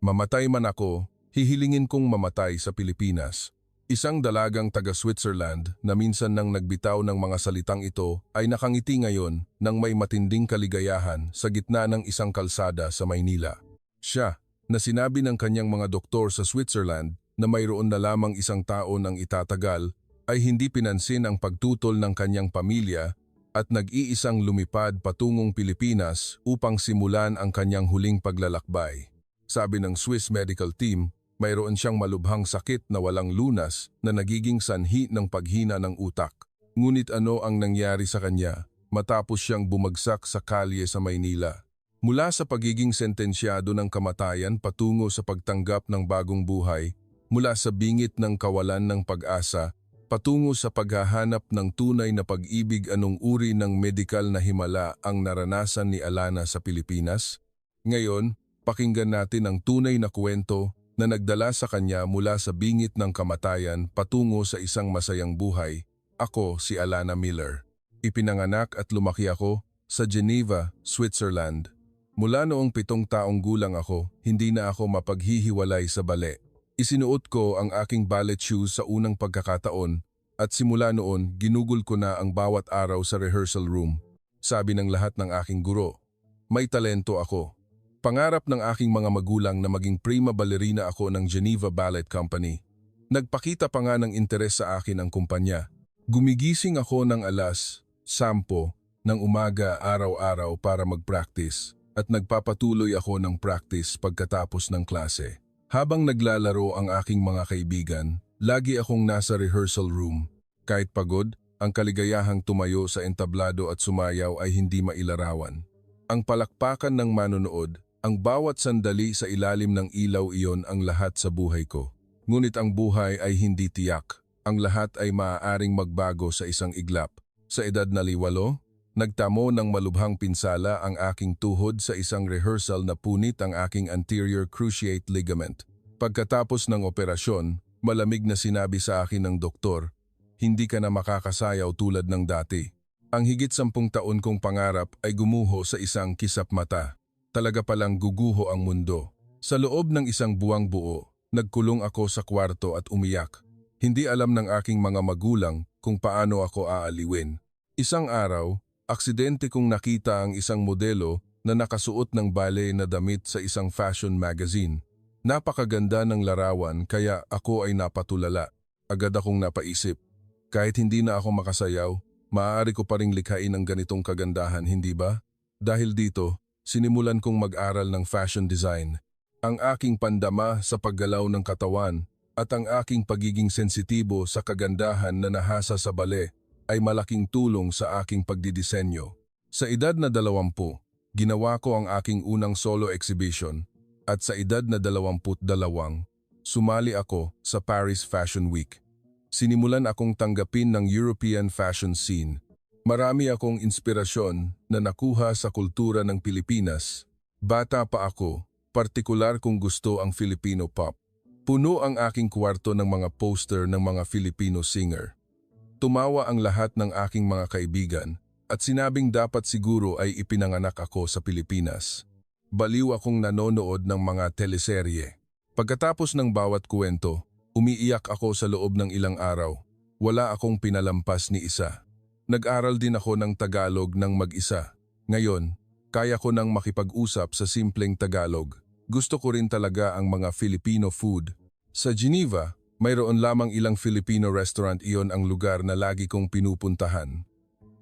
Mamatay man ako, hihilingin kong mamatay sa Pilipinas. Isang dalagang taga-Switzerland na minsan nang nagbitaw ng mga salitang ito ay nakangiti ngayon nang may matinding kaligayahan sa gitna ng isang kalsada sa Maynila. Siya, na sinabi ng kanyang mga doktor sa Switzerland na mayroon na lamang isang taon ang itatagal, ay hindi pinansin ang pagtutol ng kanyang pamilya at nag-iisang lumipad patungong Pilipinas upang simulan ang kanyang huling paglalakbay. Sabi ng Swiss medical team, mayroon siyang malubhang sakit na walang lunas na nagiging sanhi ng paghina ng utak. Ngunit ano ang nangyari sa kanya matapos siyang bumagsak sa kalye sa Maynila? Mula sa pagiging sentensyado ng kamatayan patungo sa pagtanggap ng bagong buhay, mula sa bingit ng kawalan ng pag-asa, patungo sa paghahanap ng tunay na pag-ibig, anong uri ng medikal na himala ang naranasan ni Alana sa Pilipinas? Ngayon, pakinggan natin ang tunay na kwento na nagdala sa kanya mula sa bingit ng kamatayan patungo sa isang masayang buhay. Ako si Alana Miller. Ipinanganak at lumaki ako sa Geneva, Switzerland. Mula noong 7 taong gulang ako, hindi na ako mapaghihiwalay sa ballet. Isinuot ko ang aking ballet shoes sa unang pagkakataon at simula noon ginugol ko na ang bawat araw sa rehearsal room. Sabi ng lahat ng aking guro, may talento ako. Pangarap ng aking mga magulang na maging prima ballerina ako ng Geneva Ballet Company. Nagpakita pa nga ng interes sa akin ang kumpanya. Gumigising ako ng alas 10 ng umaga araw-araw para mag-practice at nagpapatuloy ako ng practice pagkatapos ng klase. Habang naglalaro ang aking mga kaibigan, lagi akong nasa rehearsal room. Kahit pagod, ang kaligayahang tumayo sa entablado at sumayaw ay hindi mailarawan. Ang palakpakan ng manonood, ang bawat sandali sa ilalim ng ilaw, iyon ang lahat sa buhay ko. Ngunit ang buhay ay hindi tiyak. Ang lahat ay maaaring magbago sa isang iglap. Sa edad na 8, nagtamo ng malubhang pinsala ang aking tuhod sa isang rehearsal na punit ang aking anterior cruciate ligament. Pagkatapos ng operasyon, malamig na sinabi sa akin ng doktor, hindi ka na makakasayaw tulad ng dati. Ang higit 10 taon kong pangarap ay gumuho sa isang kisap mata. Talaga palang guguho ang mundo. Sa loob ng isang buwang buo, nagkulong ako sa kwarto at umiyak. Hindi alam ng aking mga magulang kung paano ako aaliwin. Isang araw, aksidente kong nakita ang isang modelo na nakasuot ng ballet na damit sa isang fashion magazine. Napakaganda ng larawan kaya ako ay napatulala. Agad akong napaisip, kahit hindi na ako makasayaw, maaari ko pa ring likhain ang ganitong kagandahan, hindi ba? Dahil dito, sinimulan kong mag-aral ng fashion design. Ang aking pandama sa paggalaw ng katawan at ang aking pagiging sensitibo sa kagandahan na nahasa sa ballet ay malaking tulong sa aking pagdidisenyo. Sa edad na 20, ginawa ko ang aking unang solo exhibition at sa edad na 22, sumali ako sa Paris Fashion Week. Sinimulan akong tanggapin ng European fashion scene. Marami akong inspirasyon na nakuha sa kultura ng Pilipinas. Bata pa ako, partikular kong gusto ang Filipino pop. Puno ang aking kwarto ng mga poster ng mga Filipino singer. Tumawa ang lahat ng aking mga kaibigan at sinabing dapat siguro ay ipinanganak ako sa Pilipinas. Baliw akong nanonood ng mga teleserye. Pagkatapos ng bawat kwento, umiiyak ako sa loob ng ilang araw. Wala akong pinalampas ni isa. Nag-aral din ako ng Tagalog ng mag-isa. Ngayon, kaya ko nang makipag-usap sa simpleng Tagalog. Gusto ko rin talaga ang mga Filipino food. Sa Geneva, mayroon lamang ilang Filipino restaurant, iyon ang lugar na lagi kong pinupuntahan.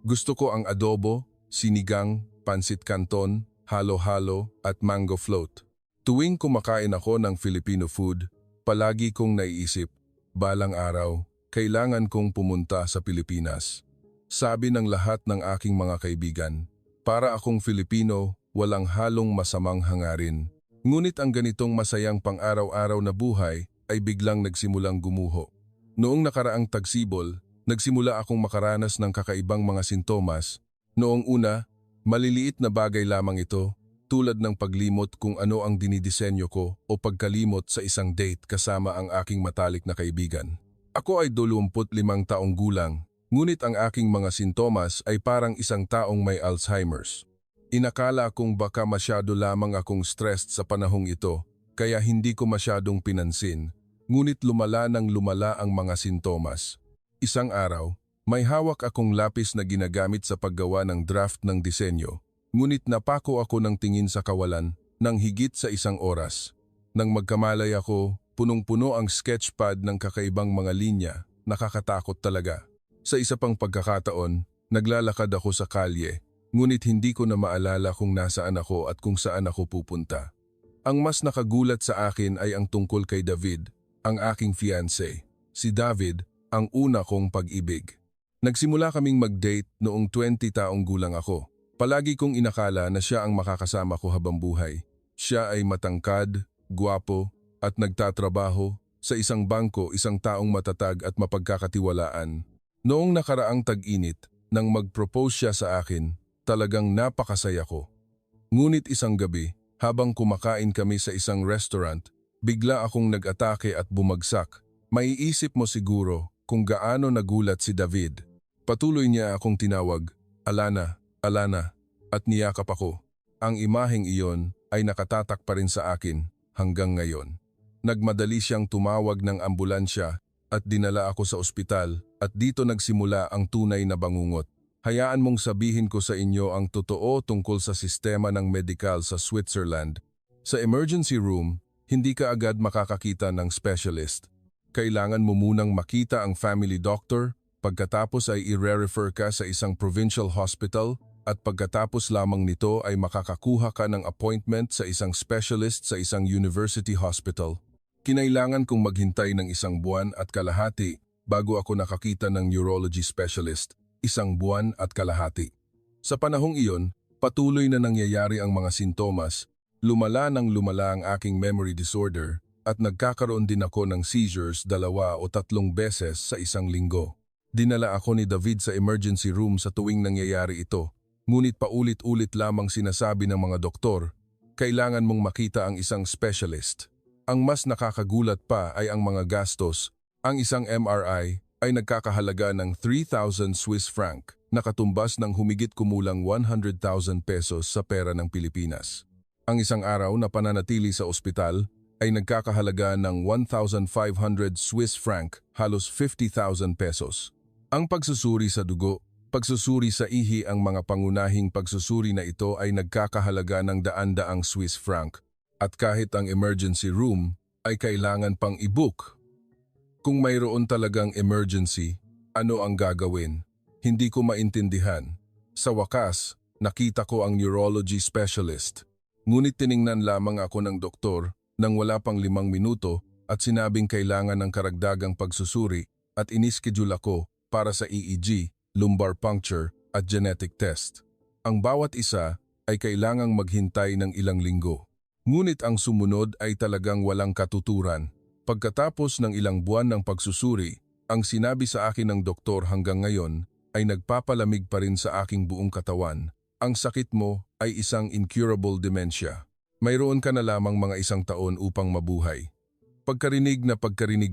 Gusto ko ang adobo, sinigang, pansit canton, halo-halo at mango float. Tuwing kumakain ako ng Filipino food, palagi kong naiisip, balang araw, kailangan kong pumunta sa Pilipinas. Sabi ng lahat ng aking mga kaibigan, para akong Filipino, walang halong masamang hangarin. Ngunit ang ganitong masayang pang-araw-araw na buhay ay biglang nagsimulang gumuho. Noong nakaraang tagsibol, nagsimula akong makaranas ng kakaibang mga sintomas. Noong una, maliliit na bagay lamang ito, tulad ng paglimot kung ano ang dinidisenyo ko o pagkalimot sa isang date kasama ang aking matalik na kaibigan. Ako ay 25 taong gulang. Ngunit ang aking mga sintomas ay parang isang taong may Alzheimer's. Inakala kong baka masyado lamang akong stressed sa panahong ito kaya hindi ko masyadong pinansin, ngunit lumala ng lumala ang mga sintomas. Isang araw, may hawak akong lapis na ginagamit sa paggawa ng draft ng disenyo, ngunit napako ako ng tingin sa kawalan ng higit sa 1 oras. Nang magkamalay ako, punong-puno ang sketchpad ng kakaibang mga linya, nakakatakot talaga. Sa isa pang pagkakataon, naglalakad ako sa kalye, ngunit hindi ko na maalala kung nasaan ako at kung saan ako pupunta. Ang mas nakagulat sa akin ay ang tungkol kay David, ang aking fiancé. Si David, ang una kong pag-ibig. Nagsimula kaming mag-date noong 20 taong gulang ako. Palagi kong inakala na siya ang makakasama ko habang buhay. Siya ay matangkad, gwapo, at nagtatrabaho sa isang bangko, isang taong matatag at mapagkakatiwalaan. Noong nakaraang tag-init, nang mag-propose siya sa akin, talagang napakasaya ko. Ngunit isang gabi, habang kumakain kami sa isang restaurant, bigla akong nag-atake at bumagsak. Maiisip mo siguro kung gaano nagulat si David. Patuloy niya akong tinawag, Alana, Alana, at niyakap ako. Ang imaheng iyon ay nakatatak pa rin sa akin hanggang ngayon. Nagmadali siyang tumawag ng ambulansya at dinala ako sa ospital at dito nagsimula ang tunay na bangungot. Hayaan mong sabihin ko sa inyo ang totoo tungkol sa sistema ng medikal sa Switzerland. Sa emergency room, hindi ka agad makakakita ng specialist. Kailangan mo munang makita ang family doctor, pagkatapos ay i-refer ka sa isang provincial hospital at pagkatapos lamang nito ay makakakuha ka ng appointment sa isang specialist sa isang university hospital. Kinailangan kong maghintay ng 1 buwan at kalahati bago ako nakakita ng neurology specialist, 1 buwan at kalahati. Sa panahong iyon, patuloy na nangyayari ang mga sintomas, lumala ng lumala ang aking memory disorder at nagkakaroon din ako ng seizures 2 o 3 beses sa 1 linggo. Dinala ako ni David sa emergency room sa tuwing nangyayari ito, ngunit paulit-ulit lamang sinasabi ng mga doktor, kailangan mong makita ang isang specialist. Ang mas nakakagulat pa ay ang mga gastos. Ang isang MRI ay nagkakahalaga ng 3,000 Swiss franc, nakatumbas ng humigit kumulang 100,000 pesos sa pera ng Pilipinas. Ang isang araw na pananatili sa ospital ay nagkakahalaga ng 1,500 Swiss franc, halos 50,000 pesos. Ang pagsusuri sa dugo, pagsusuri sa ihi, ang mga pangunahing pagsusuri na ito ay nagkakahalaga ng daan-daang Swiss franc. At kahit ang emergency room ay kailangan pang i-book. Kung mayroon talagang emergency, ano ang gagawin? Hindi ko maintindihan. Sa wakas, nakita ko ang neurology specialist. Ngunit tiningnan lamang ako ng doktor nang wala pang 5 minuto at sinabing kailangan ng karagdagang pagsusuri at inischedule ako para sa EEG, lumbar puncture at genetic test. Ang bawat isa ay kailangang maghintay ng ilang linggo. Ngunit ang sumunod ay talagang walang katuturan. Pagkatapos ng ilang buwan ng pagsusuri, ang sinabi sa akin ng doktor hanggang ngayon ay nagpapalamig pa rin sa aking buong katawan. Ang sakit mo ay isang incurable dementia. Mayroon ka na lamang mga 1 taon upang mabuhay. Pagkarinig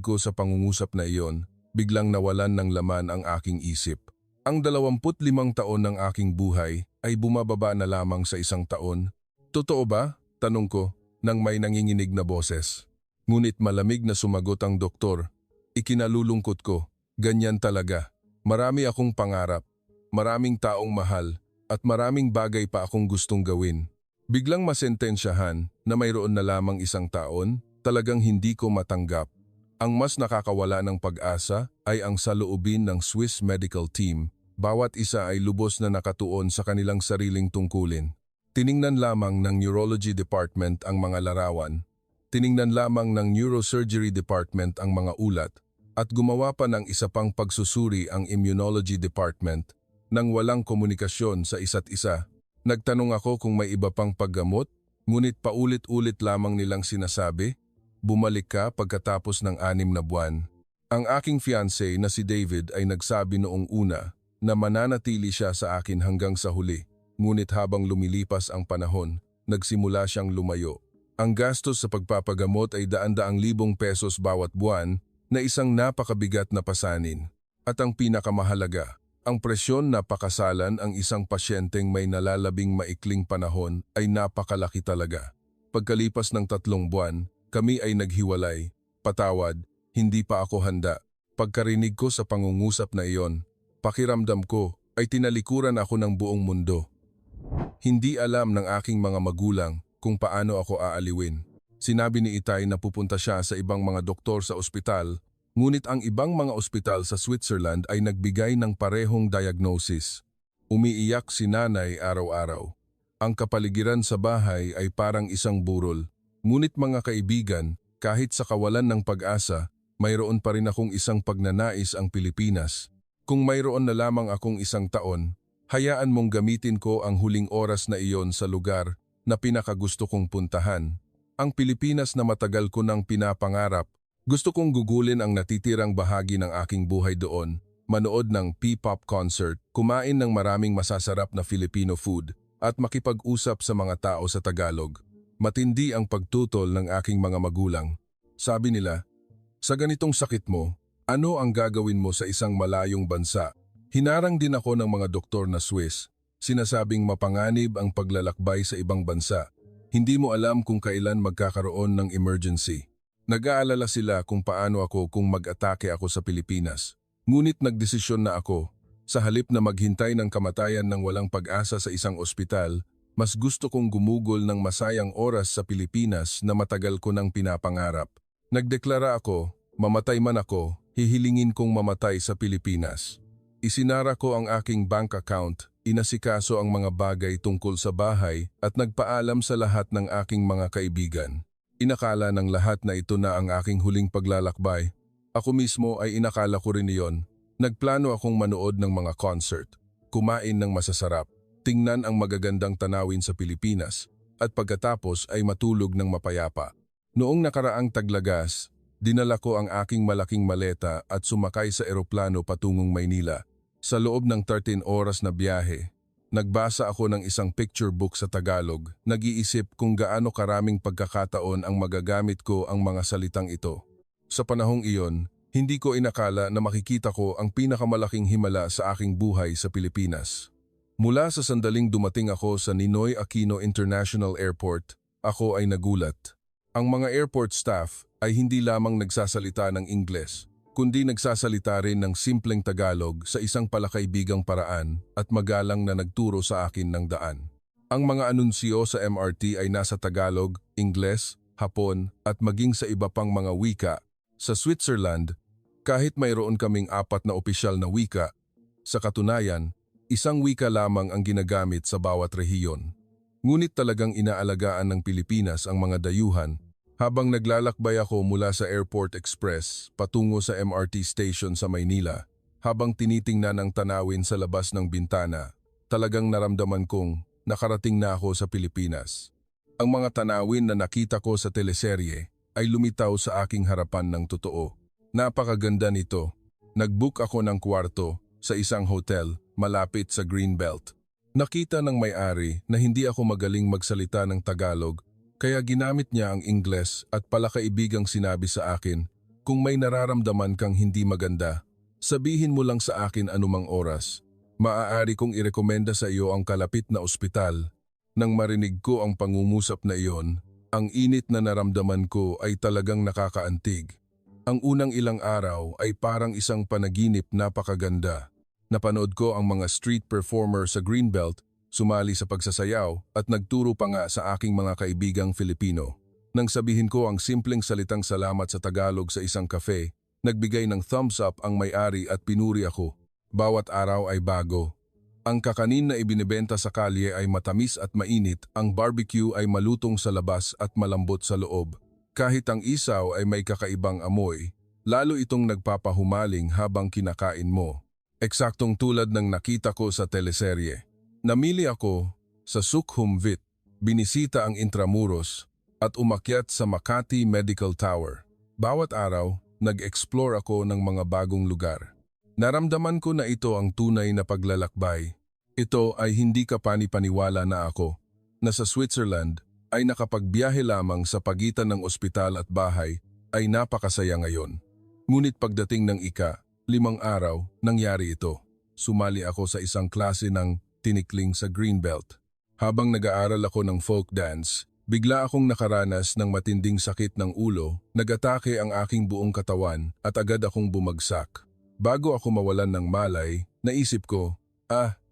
ko sa pangungusap na iyon, biglang nawalan ng laman ang aking isip. Ang 25 taon ng aking buhay ay bumababa na lamang sa 1 taon. Totoo ba? Tanong ko nang may nanginginig na boses. Ngunit malamig na sumagot ang doktor. Ikinalulungkot ko, ganyan talaga. Marami akong pangarap, maraming taong mahal, at maraming bagay pa akong gustong gawin. Biglang masentensyahan na mayroon na lamang 1 taon, talagang hindi ko matanggap. Ang mas nakakawala ng pag-asa ay ang saloobin ng Swiss medical team. Bawat isa ay lubos na nakatuon sa kanilang sariling tungkulin. Tiningnan lamang ng Neurology Department ang mga larawan, tiningnan lamang ng Neurosurgery Department ang mga ulat, at gumawa pa ng isa pang pagsusuri ang Immunology Department nang walang komunikasyon sa isa't isa. Nagtanong ako kung may iba pang paggamot, ngunit paulit-ulit lamang nilang sinasabi, bumalik ka pagkatapos ng 6 na buwan. Ang aking fiancé na si David ay nagsabi noong una na mananatili siya sa akin hanggang sa huli. Ngunit habang lumilipas ang panahon, nagsimula siyang lumayo. Ang gastos sa pagpapagamot ay daan-daang libong pesos bawat buwan na isang napakabigat na pasanin. At ang pinakamahalaga, ang presyon na pakasalan ang isang pasyenteng may nalalabing maikling panahon ay napakalaki talaga. Pagkalipas ng 3 buwan, kami ay naghiwalay. Patawad, hindi pa ako handa. Pagkarinig ko sa pangungusap na iyon, pakiramdam ko ay tinalikuran ako ng buong mundo. Hindi alam ng aking mga magulang kung paano ako aaliwin. Sinabi ni Itay na pupunta siya sa ibang mga doktor sa ospital, ngunit ang ibang mga ospital sa Switzerland ay nagbigay ng parehong diagnosis. Umiiyak si nanay araw-araw. Ang kapaligiran sa bahay ay parang isang burol. Ngunit mga kaibigan, kahit sa kawalan ng pag-asa, mayroon pa rin akong isang pagnanais ang Pilipinas. Kung mayroon na lamang akong 1 taon, hayaan mong gamitin ko ang huling oras na iyon sa lugar na pinakagusto kong puntahan. Ang Pilipinas na matagal ko nang pinapangarap. Gusto kong gugulin ang natitirang bahagi ng aking buhay doon, manood ng P-pop concert, kumain ng maraming masasarap na Filipino food, at makipag-usap sa mga tao sa Tagalog. Matindi ang pagtutol ng aking mga magulang. Sabi nila, sa ganitong sakit mo, ano ang gagawin mo sa isang malayong bansa? Hinarang din ako ng mga doktor na Swiss. Sinasabing mapanganib ang paglalakbay sa ibang bansa. Hindi mo alam kung kailan magkakaroon ng emergency. Nag-aalala sila kung paano ako kung mag-atake ako sa Pilipinas. Ngunit nagdesisyon na ako. Sa halip na maghintay ng kamatayan ng walang pag-asa sa isang ospital, mas gusto kong gumugol ng masayang oras sa Pilipinas na matagal ko nang pinapangarap. Nagdeklara ako, mamatay man ako, hihilingin kong mamatay sa Pilipinas. Isinara ko ang aking bank account, inasikaso ang mga bagay tungkol sa bahay at nagpaalam sa lahat ng aking mga kaibigan. Inakala ng lahat na ito na ang aking huling paglalakbay. Ako mismo ay inakala ko rin iyon. Nagplano akong manood ng mga concert, kumain ng masasarap, tingnan ang magagandang tanawin sa Pilipinas, at pagkatapos ay matulog ng mapayapa. Noong nakaraang taglagas, dinala ko ang aking malaking maleta at sumakay sa eroplano patungong Maynila. Sa loob ng 13 oras na biyahe, nagbasa ako ng isang picture book sa Tagalog, nag-iisip kung gaano karaming pagkakataon ang magagamit ko ang mga salitang ito. Sa panahong iyon, hindi ko inakala na makikita ko ang pinakamalaking himala sa aking buhay sa Pilipinas. Mula sa sandaling dumating ako sa Ninoy Aquino International Airport, ako ay nagulat. Ang mga airport staff ay hindi lamang nagsasalita ng Ingles, kundi nagsasalita rin ng simpleng Tagalog sa isang palakaibigang paraan at magalang na nagturo sa akin ng daan. Ang mga anunsyo sa MRT ay nasa Tagalog, Ingles, Hapon at maging sa iba pang mga wika. Sa Switzerland, kahit mayroon kaming 4 na opisyal na wika, sa katunayan, isang wika lamang ang ginagamit sa bawat rehiyon. Ngunit talagang inaalagaan ng Pilipinas ang mga dayuhan. Habang naglalakbay ako mula sa Airport Express patungo sa MRT station sa Maynila, habang tinitingnan ang tanawin sa labas ng bintana, talagang naramdaman kong nakarating na ako sa Pilipinas. Ang mga tanawin na nakita ko sa teleserye ay lumitaw sa aking harapan ng totoo. Napakaganda nito. Nag-book ako ng kwarto sa isang hotel malapit sa Greenbelt. Nakita ng may-ari na hindi ako magaling magsalita ng Tagalog, kaya ginamit niya ang Ingles at palakaibigang sinabi sa akin, kung may nararamdaman kang hindi maganda, sabihin mo lang sa akin anumang oras. Maaari kong irekomenda sa iyo ang kalapit na ospital. Nang marinig ko ang pangungusap na iyon, ang init na naramdaman ko ay talagang nakakaantig. Ang unang ilang araw ay parang isang panaginip napakaganda. Napanood ko ang mga street performer sa Greenbelt, sumali sa pagsasayaw at nagturo pa nga sa aking mga kaibigang Filipino. Nang sabihin ko ang simpleng salitang salamat sa Tagalog sa isang cafe, nagbigay ng thumbs up ang may-ari at pinuri ako. Bawat araw ay bago. Ang kakanin na ibinebenta sa kalye ay matamis at mainit, ang barbecue ay malutong sa labas at malambot sa loob. Kahit ang isaw ay may kakaibang amoy, lalo itong nagpapahumaling habang kinakain mo. Eksaktong tulad ng nakita ko sa teleserye. Namili ako sa Sukhumvit, binisita ang Intramuros at umakyat sa Makati Medical Tower. Bawat araw, nag-explore ako ng mga bagong lugar. Naramdaman ko na ito ang tunay na paglalakbay. Ito ay hindi kapani-paniwala na ako, na sa Switzerland ay nakapagbiyahe lamang sa pagitan ng ospital at bahay ay napakasaya ngayon. Ngunit pagdating ng 5 araw, nangyari ito. Sumali ako sa isang klase ng tinikling sa Greenbelt. Habang nag-aaral ako ng folk dance, Bigla akong nakaranas ng matinding sakit ng ulo, nag-atake ang aking buong katawan at agad akong bumagsak. Bago ako mawalan ng malay, naisip ko,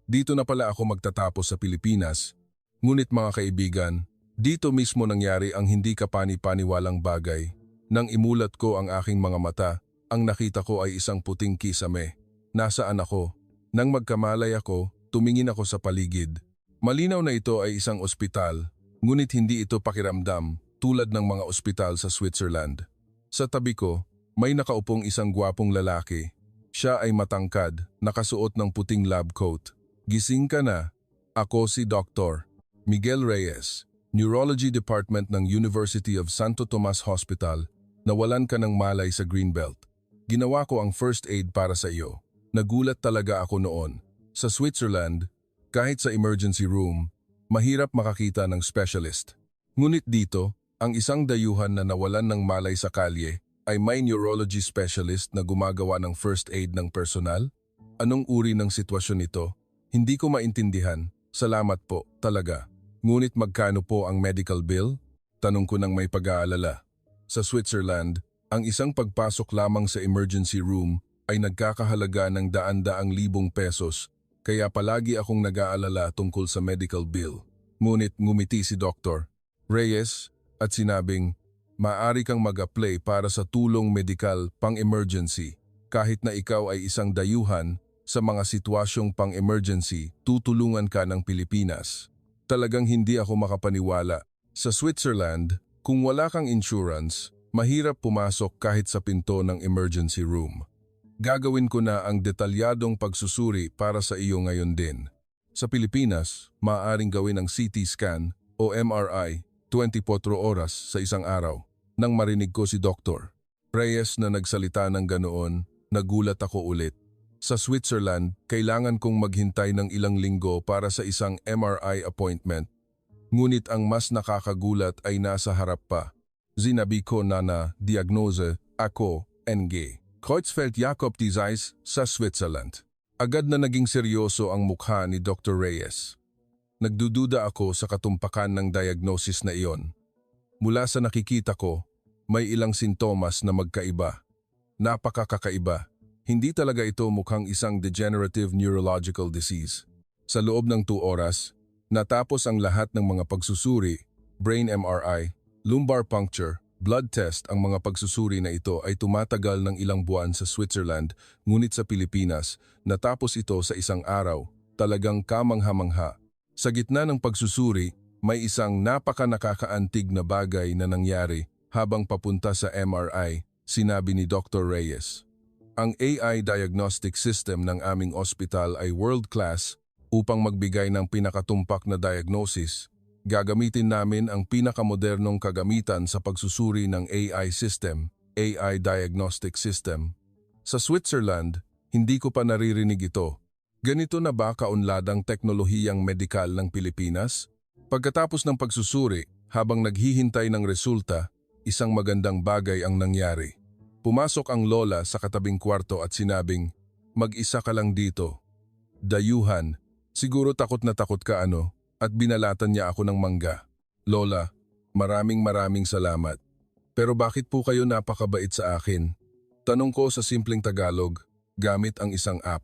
dito na pala ako magtatapos sa Pilipinas. Ngunit mga kaibigan, dito mismo nangyari ang hindi kapani-paniwalang bagay. Nang imulat ko ang aking mga mata, ang nakita ko ay isang puting kisame. Nasaan ako? Nang magkamalay ako, tumingin ako sa paligid. Malinaw na ito ay isang ospital. Ngunit hindi ito pakiramdam tulad ng mga ospital sa Switzerland. Sa tabi ko, may nakaupong isang gwapong lalaki. Siya ay matangkad, nakasuot ng puting lab coat. Gising ka na. Ako si Dr. Miguel Reyes, Neurology Department ng University of Santo Tomas Hospital. Nawalan ka ng malay sa Greenbelt. Ginawa ko ang first aid para sa iyo. Nagulat talaga ako noon. Sa Switzerland, kahit sa emergency room, mahirap makakita ng specialist. Ngunit dito, ang isang dayuhan na nawalan ng malay sa kalye ay may neurology specialist na gumagawa ng first aid ng personal? Anong uri ng sitwasyon ito? Hindi ko maintindihan. Salamat po, talaga. Ngunit magkano po ang medical bill? Tanong ko ng may pag-aalala. Sa Switzerland, ang isang pagpasok lamang sa emergency room ay nagkakahalaga ng daan-daang libong pesos. Kaya palagi akong nag-aalala tungkol sa medical bill. Ngunit ngumiti si Dr. Reyes at sinabing, maaari kang mag-apply para sa tulong medikal pang-emergency. Kahit na ikaw ay isang dayuhan, sa mga sitwasyong pang-emergency, tutulungan ka ng Pilipinas. Talagang hindi ako makapaniwala. Sa Switzerland, kung wala kang insurance, mahirap pumasok kahit sa pinto ng emergency room. Gagawin ko na ang detalyadong pagsusuri para sa iyo ngayon din. Sa Pilipinas, maaaring gawin ang CT scan o MRI 24 oras sa isang araw. Nang marinig ko si Dr. Reyes na nagsalita ng ganoon, nagulat ako ulit. Sa Switzerland, kailangan kong maghintay ng ilang linggo para sa isang MRI appointment. Ngunit ang mas nakakagulat ay nasa harap pa. Sinabi ko na diagnose ako NG. Creutzfeldt Jakob disease sa Switzerland. Agad na naging seryoso ang mukha ni Dr. Reyes. Nagdududa ako sa katumpakan ng diagnosis na iyon. Mula sa nakikita ko, may ilang sintomas na magkaiba. Napakakaiba. Hindi talaga ito mukhang isang degenerative neurological disease. Sa loob ng 2 oras, natapos ang lahat ng mga pagsusuri, brain MRI, lumbar puncture, blood test. Ang mga pagsusuri na ito ay tumatagal ng ilang buwan sa Switzerland, ngunit sa Pilipinas, natapos ito sa isang araw. Talagang kamangha-mangha. Sa gitna ng pagsusuri, may isang napaka-nakakaantig na bagay na nangyari habang papunta sa MRI, sinabi ni Dr. Reyes. Ang AI diagnostic system ng aming ospital ay world-class upang magbigay ng pinakatumpak na diagnosis. Gagamitin namin ang pinakamodernong kagamitan sa pagsusuri ng AI system, AI Diagnostic System. Sa Switzerland, hindi ko pa naririnig ito. Ganito na ba kaunladang teknolohiyang medikal ng Pilipinas? Pagkatapos ng pagsusuri, habang naghihintay ng resulta, isang magandang bagay ang nangyari. Pumasok ang lola sa katabing kwarto at sinabing, "Mag-isa ka lang dito." Dayuhan, siguro takot na takot ka ano? At binalatan niya ako ng mangga. "Lola, maraming salamat. Pero bakit po kayo napakabait sa akin?" Tanong ko sa simpleng Tagalog, gamit ang isang app.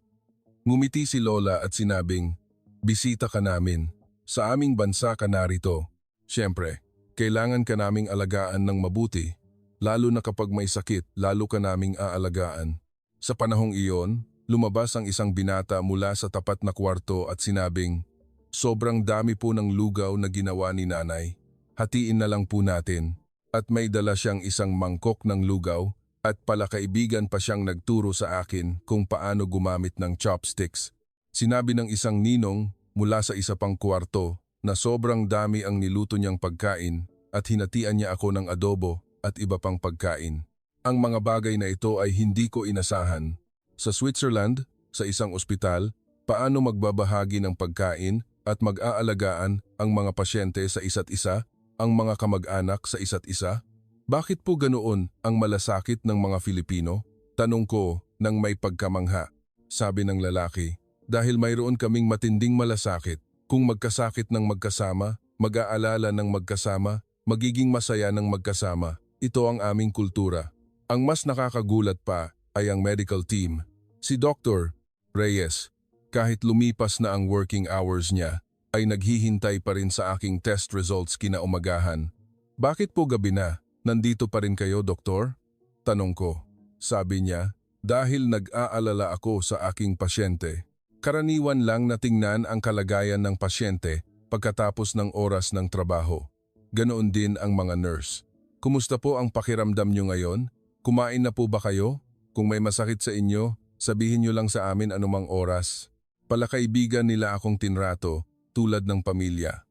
Ngumiti si Lola at sinabing, "Bisita ka namin. Sa aming bansa ka narito. Siyempre, kailangan ka naming alagaan ng mabuti. Lalo na kapag may sakit, lalo ka naming aalagaan." Sa panahong iyon, lumabas ang isang binata mula sa tapat na kwarto at sinabing, "Sobrang dami po ng lugaw na ginawa ni nanay. Hatiin na lang po natin." At may dala siyang isang mangkok ng lugaw at palakaibigan pa siyang nagturo sa akin kung paano gumamit ng chopsticks. Sinabi ng isang ninong mula sa isa pang kwarto na sobrang dami ang niluto niyang pagkain at hinatian niya ako ng adobo at iba pang pagkain. Ang mga bagay na ito ay hindi ko inasahan. Sa Switzerland, sa isang ospital, paano magbabahagi ng pagkain at mag-aalagaan ang mga pasyente sa isa't isa, ang mga kamag-anak sa isa't isa? Bakit po ganoon ang malasakit ng mga Filipino? Tanong ko nang may pagkamangha. Sabi ng lalaki, "Dahil mayroon kaming matinding malasakit. Kung magkasakit ng magkasama, mag-aalala ng magkasama, magiging masaya ng magkasama. Ito ang aming kultura. Ang mas nakakagulat pa ay ang medical team. Si Dr. Reyes, kahit lumipas na ang working hours niya, ay naghihintay pa rin sa aking test results kinaumagahan. Bakit po gabi na? Nandito pa rin kayo, doktor? Tanong ko. Sabi niya, dahil nag-aalala ako sa aking pasyente. Karaniwan lang na tingnan ang kalagayan ng pasyente pagkatapos ng oras ng trabaho. Ganoon din ang mga nurse. Kumusta po ang pakiramdam niyo ngayon? Kumain na po ba kayo? Kung may masakit sa inyo, sabihin niyo lang sa amin anumang oras. Palakaibigan nila akong tinrato tulad ng pamilya.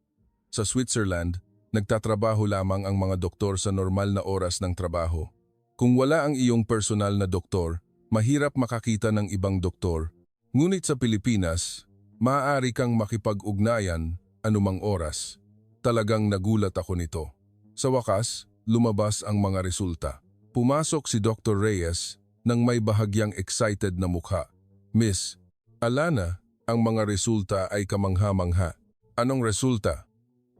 Sa Switzerland, nagtatrabaho lamang ang mga doktor sa normal na oras ng trabaho. Kung wala ang iyong personal na doktor, mahirap makakita ng ibang doktor. Ngunit sa Pilipinas, maaari kang makipag-ugnayan anumang oras. Talagang nagulat ako nito. Sa wakas, lumabas ang mga resulta. Pumasok si Dr. Reyes nang may bahagyang excited na mukha. Miss, Alana, ang mga resulta ay kamangha-mangha. Anong resulta?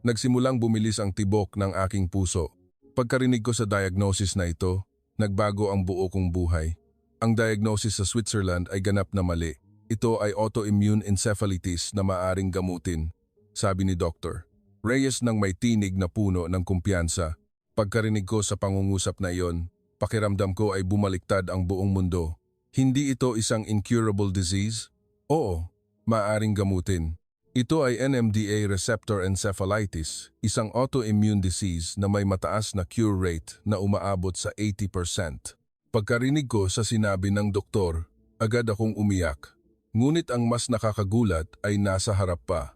Nagsimulang bumilis ang tibok ng aking puso. Pagkarinig ko sa diagnosis na ito, nagbago ang buo kong buhay. Ang diagnosis sa Switzerland ay ganap na mali. Ito ay autoimmune encephalitis na maaring gamutin, sabi ni Dr. Reyes nang may tinig na puno ng kumpiyansa. Pagkarinig ko sa pangungusap na iyon, pakiramdam ko ay bumaliktad ang buong mundo. Hindi ito isang incurable disease? Oo, maaring gamutin. Ito ay NMDA receptor encephalitis, isang autoimmune disease na may mataas na cure rate na umaabot sa 80%. Pagkarinig ko sa sinabi ng doktor, agad akong umiyak. Ngunit ang mas nakakagulat ay nasa harap pa.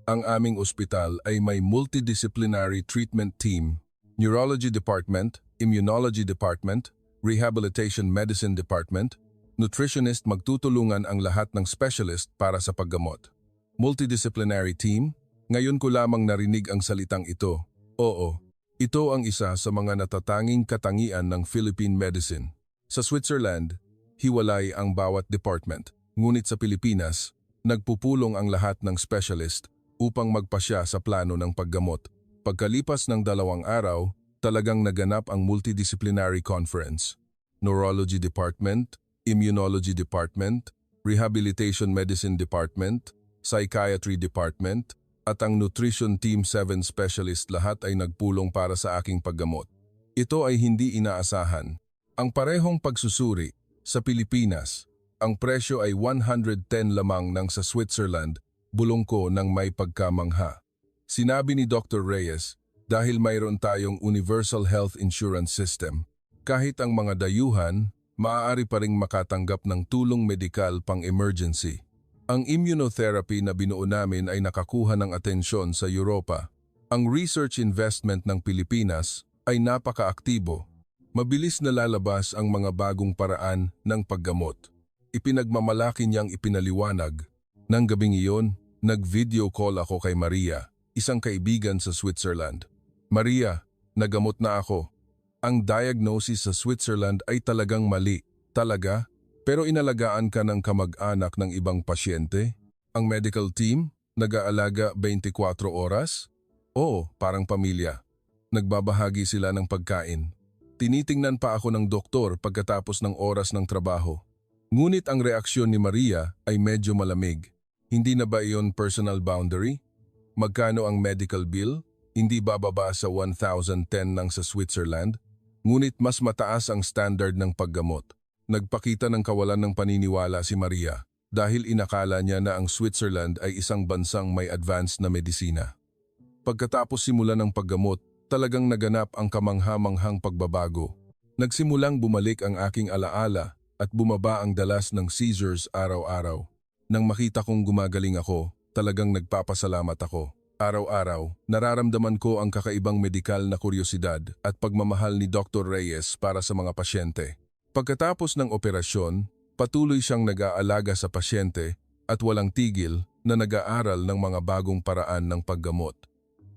Ang aming ospital ay may multidisciplinary treatment team, neurology department, immunology department, rehabilitation medicine department, nutritionist magtutulungan ang lahat ng specialist para sa paggamot. Multidisciplinary team, ngayon ko lamang narinig ang salitang ito. Oo, ito ang isa sa mga natatanging katangian ng Philippine medicine. Sa Switzerland, hiwalay ang bawat department. Ngunit sa Pilipinas, nagpupulong ang lahat ng specialist upang magpasya sa plano ng paggamot. Pagkalipas ng 2 araw, talagang naganap ang multidisciplinary conference. Neurology Department, Immunology Department, Rehabilitation Medicine Department, Psychiatry Department, at ang Nutrition Team 7 Specialist lahat ay nagpulong para sa aking paggamot. Ito ay hindi inaasahan. Ang parehong pagsusuri sa Pilipinas, ang presyo ay 110 lamang ng sa Switzerland, bulong ko ng may pagkamangha. Sinabi ni Dr. Reyes, dahil mayroon tayong Universal Health Insurance System, kahit ang mga dayuhan, maaari pa ring makatanggap ng tulong medikal pang-emergency. Ang immunotherapy na binuo namin ay nakakuha ng atensyon sa Europa. Ang research investment ng Pilipinas ay napakaaktibo. Mabilis na lalabas ang mga bagong paraan ng paggamot. Ipinagmamalaki niyang ipinaliwanag. Nang gabing iyon, nag-video call ako kay Maria, isang kaibigan sa Switzerland. Maria, nagamot na ako. Ang diagnosis sa Switzerland ay talagang mali. Talaga? Pero inalagaan ka ng kamag-anak ng ibang pasyente? Ang medical team, nag-aalaga 24 oras? Oo, parang pamilya. Nagbabahagi sila ng pagkain. Tinitingnan pa ako ng doktor pagkatapos ng oras ng trabaho. Ngunit ang reaksyon ni Maria ay medyo malamig. Hindi na ba iyon personal boundary? Magkano ang medical bill? Hindi bababa sa 1,010 ng sa Switzerland? Ngunit mas mataas ang standard ng paggamot. Nagpakita ng kawalan ng paniniwala si Maria dahil inakala niya na ang Switzerland ay isang bansang may advanced na medisina. Pagkatapos simula ng paggamot, talagang naganap ang kamangha-manghang pagbabago. Nagsimulang bumalik ang aking alaala at bumaba ang dalas ng seizures araw-araw. Nang makita kong gumagaling ako, talagang nagpapasalamat ako. Araw-araw, nararamdaman ko ang kakaibang medikal na kuryosidad at pagmamahal ni Dr. Reyes para sa mga pasyente. Pagkatapos ng operasyon, patuloy siyang nag-aalaga sa pasyente at walang tigil na nag-aaral ng mga bagong paraan ng paggamot.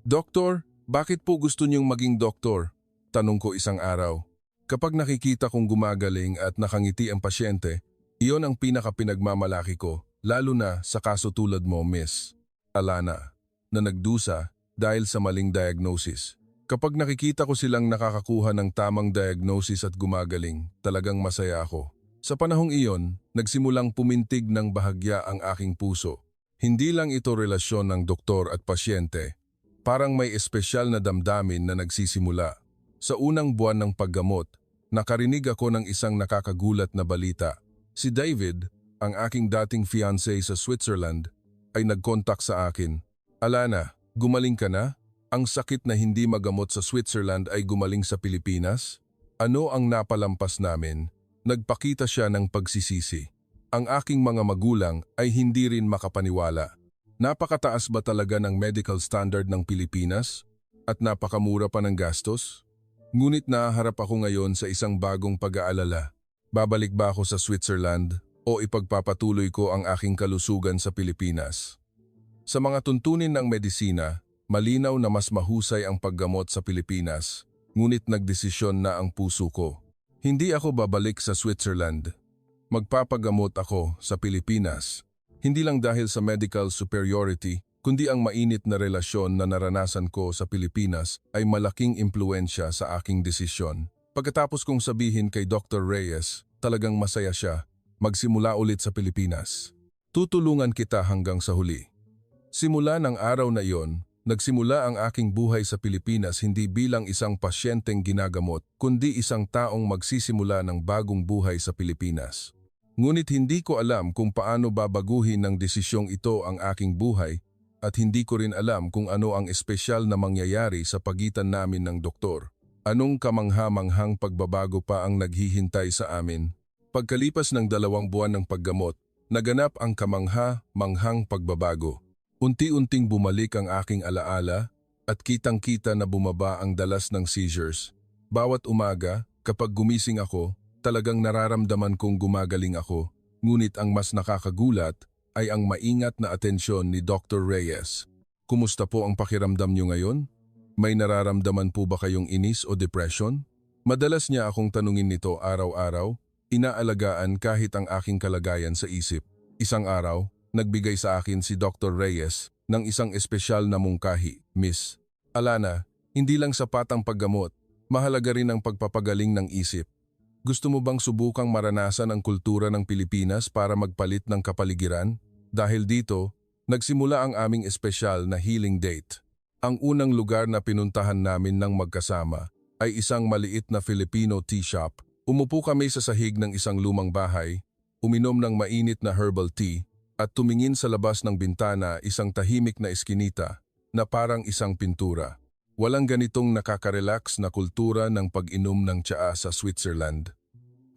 Doktor, bakit po gusto niyong maging doktor? Tanong ko isang araw. Kapag nakikita kong gumagaling at nakangiti ang pasyente, iyon ang pinaka-pinagmamalaki ko, lalo na sa kaso tulad mo, Miss Alana, na nagdusa dahil sa maling diagnosis. Kapag nakikita ko silang nakakakuha ng tamang diagnosis at gumagaling, talagang masaya ako. Sa panahong iyon, nagsimulang pumintig ng bahagya ang aking puso. Hindi lang ito relasyon ng doktor at pasyente. Parang may espesyal na damdamin na nagsisimula. Sa unang buwan ng paggamot, nakarinig ako ng isang nakakagulat na balita. Si David, ang aking dating fiancé sa Switzerland, ay nag-contact sa akin. "Alana, gumaling ka na? Ang sakit na hindi magamot sa Switzerland ay gumaling sa Pilipinas?" Ano ang napalampas namin? Nagpakita siya ng pagsisisi. Ang aking mga magulang ay hindi rin makapaniwala. Napakataas ba talaga ng medical standard ng Pilipinas? At napakamura pa ng gastos? Ngunit nahaharap ako ngayon sa isang bagong pag-aalala. Babalik ba ako sa Switzerland o ipagpapatuloy ko ang aking kalusugan sa Pilipinas? Sa mga tuntunin ng medisina, malinaw na mas mahusay ang paggamot sa Pilipinas, ngunit nagdesisyon na ang puso ko. Hindi ako babalik sa Switzerland. Magpapagamot ako sa Pilipinas. Hindi lang dahil sa medical superiority, kundi ang mainit na relasyon na naranasan ko sa Pilipinas ay malaking impluensya sa aking desisyon. Pagkatapos kong sabihin kay Dr. Reyes, talagang masaya siya, magsimula ulit sa Pilipinas. Tutulungan kita hanggang sa huli. Simula ng araw na iyon, nagsimula ang aking buhay sa Pilipinas hindi bilang isang pasyenteng ginagamot, kundi isang taong magsisimula ng bagong buhay sa Pilipinas. Ngunit hindi ko alam kung paano babaguhin ng desisyong ito ang aking buhay at hindi ko rin alam kung ano ang espesyal na mangyayari sa pagitan namin ng doktor. Anong kamangha-manghang pagbabago pa ang naghihintay sa amin? Pagkalipas ng 2 buwan ng paggamot, naganap ang kamangha-manghang pagbabago. Unti-unting bumalik ang aking alaala at kitang-kita na bumaba ang dalas ng seizures. Bawat umaga, kapag gumising ako, talagang nararamdaman kong gumagaling ako. Ngunit ang mas nakakagulat ay ang maingat na atensyon ni Dr. Reyes. "Kumusta po ang pakiramdam niyo ngayon? May nararamdaman po ba kayong inis o depression?" Madalas niya akong tanungin nito araw-araw, inaalagaan kahit ang aking kalagayan sa isip. Isang araw, nagbigay sa akin si Dr. Reyes ng isang espesyal na mungkahi. "Miss Alana, hindi lang sapat ang paggamot, mahalaga rin ang pagpapagaling ng isip. Gusto mo bang subukang maranasan ang kultura ng Pilipinas para magpalit ng kapaligiran? Dahil dito, nagsimula ang aming espesyal na healing date." Ang unang lugar na pinuntahan namin ng magkasama ay isang maliit na Filipino tea shop. Umupo kami sa sahig ng isang lumang bahay, uminom ng mainit na herbal tea, at tumingin sa labas ng bintana isang tahimik na eskinita na parang isang pintura. Walang ganitong nakaka-relax na kultura ng pag-inom ng tsaa sa Switzerland.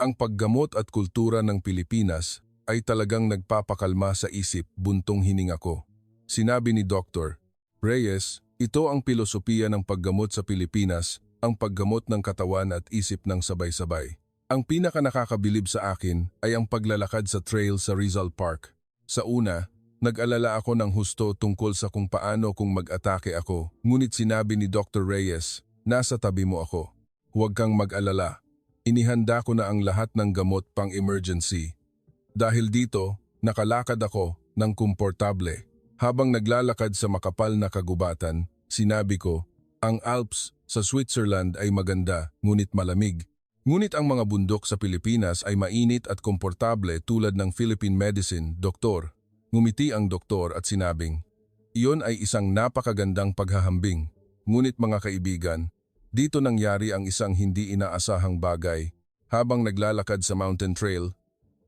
Ang paggamot at kultura ng Pilipinas ay talagang nagpapakalma sa isip, buntong hininga ko. Sinabi ni Dr. Reyes, ito ang pilosopiya ng paggamot sa Pilipinas, ang paggamot ng katawan at isip ng sabay-sabay. Ang pinaka nakakabilib sa akin ay ang paglalakad sa trail sa Rizal Park. Sa una, nag-alala ako ng husto tungkol sa kung paano kung mag-atake ako, ngunit sinabi ni Dr. Reyes, "Nasa tabi mo ako. Huwag kang mag-alala. Inihanda ko na ang lahat ng gamot pang-emergency." Dahil dito, nakalakad ako ng komportable. Habang naglalakad sa makapal na kagubatan, sinabi ko, "Ang Alps sa Switzerland ay maganda, ngunit malamig. Ngunit ang mga bundok sa Pilipinas ay mainit at komportable tulad ng Philippine medicine, doktor." Ngumiti ang doktor at sinabing, "Iyon ay isang napakagandang paghahambing. Ngunit mga kaibigan, dito nangyari ang isang hindi inaasahang bagay. Habang naglalakad sa mountain trail,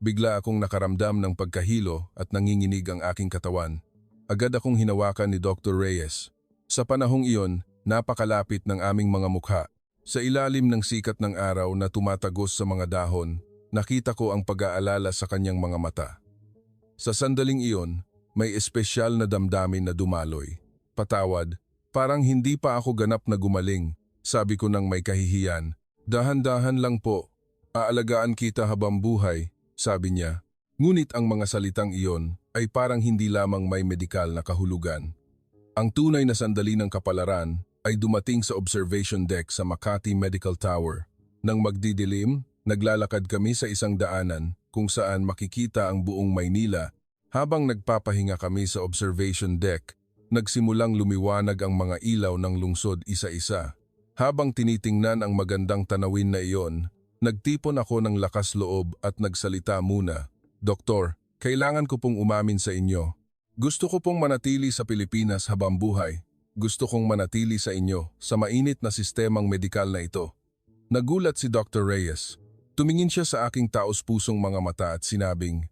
bigla akong nakaramdam ng pagkahilo at nanginginig ang aking katawan. Agad akong hinawakan ni Dr. Reyes. Sa panahong iyon, napakalapit ng aming mga mukha. Sa ilalim ng sikat ng araw na tumatagos sa mga dahon, nakita ko ang pag-aalala sa kanyang mga mata. Sa sandaling iyon, may espesyal na damdamin na dumaloy. "Patawad, parang hindi pa ako ganap na gumaling," sabi ko nang may kahihiyan. "Dahan-dahan lang po. Aalagaan kita habang buhay," sabi niya. Ngunit ang mga salitang iyon ay parang hindi lamang may medikal na kahulugan. Ang tunay na sandali ng kapalaran ay dumating sa observation deck sa Makati Medical Tower. Nang magdidilim, naglalakad kami sa isang daanan kung saan makikita ang buong Maynila. Habang nagpapahinga kami sa observation deck, nagsimulang lumiwanag ang mga ilaw ng lungsod isa-isa. Habang tinitingnan ang magandang tanawin na iyon, nagtipon ako ng lakas loob at nagsalita muna. Doktor, kailangan ko pong umamin sa inyo. Gusto ko pong manatili sa Pilipinas habang buhay. Gusto kong manatili sa inyo sa mainit na sistemang medikal na ito. Nagulat si Dr. Reyes. Tumingin siya sa aking taos-pusong mga mata at sinabing,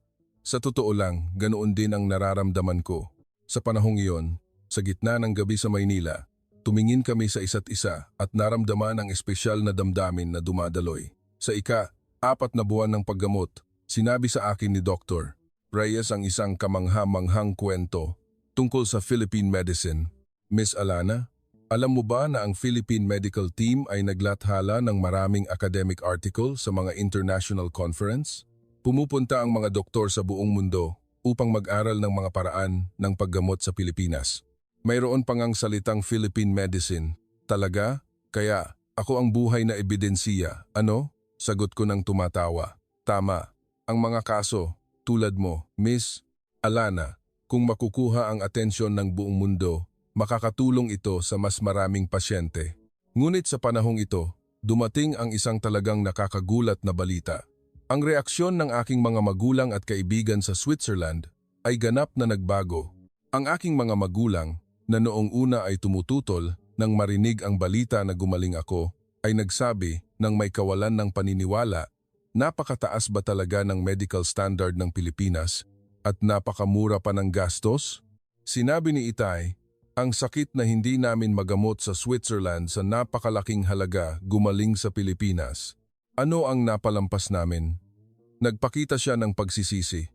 sa totoo lang, ganoon din ang nararamdaman ko. Sa panahong iyon, sa gitna ng gabi sa Maynila, tumingin kami sa isa't isa at naramdaman ang espesyal na damdamin na dumadaloy. Sa ika-4 na buwan ng paggamot, sinabi sa akin ni Dr. Reyes ang isang kamangha-manghang kwento tungkol sa Philippine medicine. Miss Alana, alam mo ba na ang Philippine Medical Team ay naglathala ng maraming academic article sa mga international conference? Pumupunta ang mga doktor sa buong mundo upang mag-aral ng mga paraan ng paggamot sa Pilipinas. Mayroon pang ang salitang Philippine medicine. Talaga? Kaya ako ang buhay na ebidensiya. Ano? Sagot ko ng tumatawa. Tama. Ang mga kaso, tulad mo, Miss Alana, kung makukuha ang atensyon ng buong mundo, makakatulong ito sa mas maraming pasyente. Ngunit sa panahong ito, dumating ang isang talagang nakakagulat na balita. Ang reaksyon ng aking mga magulang at kaibigan sa Switzerland ay ganap na nagbago. Ang aking mga magulang, na noong una ay tumututol nang marinig ang balita na gumaling ako, ay nagsabi nang may kawalan ng paniniwala, napakataas ba talaga ng medical standard ng Pilipinas at napakamura pa ng gastos? Sinabi ni Itay, ang sakit na hindi namin magamot sa Switzerland sa napakalaking halaga gumaling sa Pilipinas. Ano ang napalampas namin? Nagpakita siya ng pagsisisi.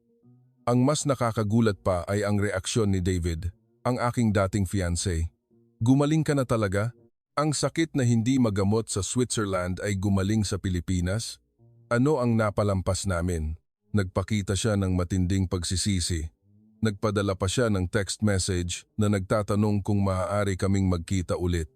Ang mas nakakagulat pa ay ang reaksyon ni David, ang aking dating fiancé. Gumaling ka na talaga? Ang sakit na hindi magamot sa Switzerland ay gumaling sa Pilipinas? Ano ang napalampas namin? Nagpakita siya ng matinding pagsisisi. Nagpadala pa siya ng text message na nagtatanong kung maaari kaming magkita ulit.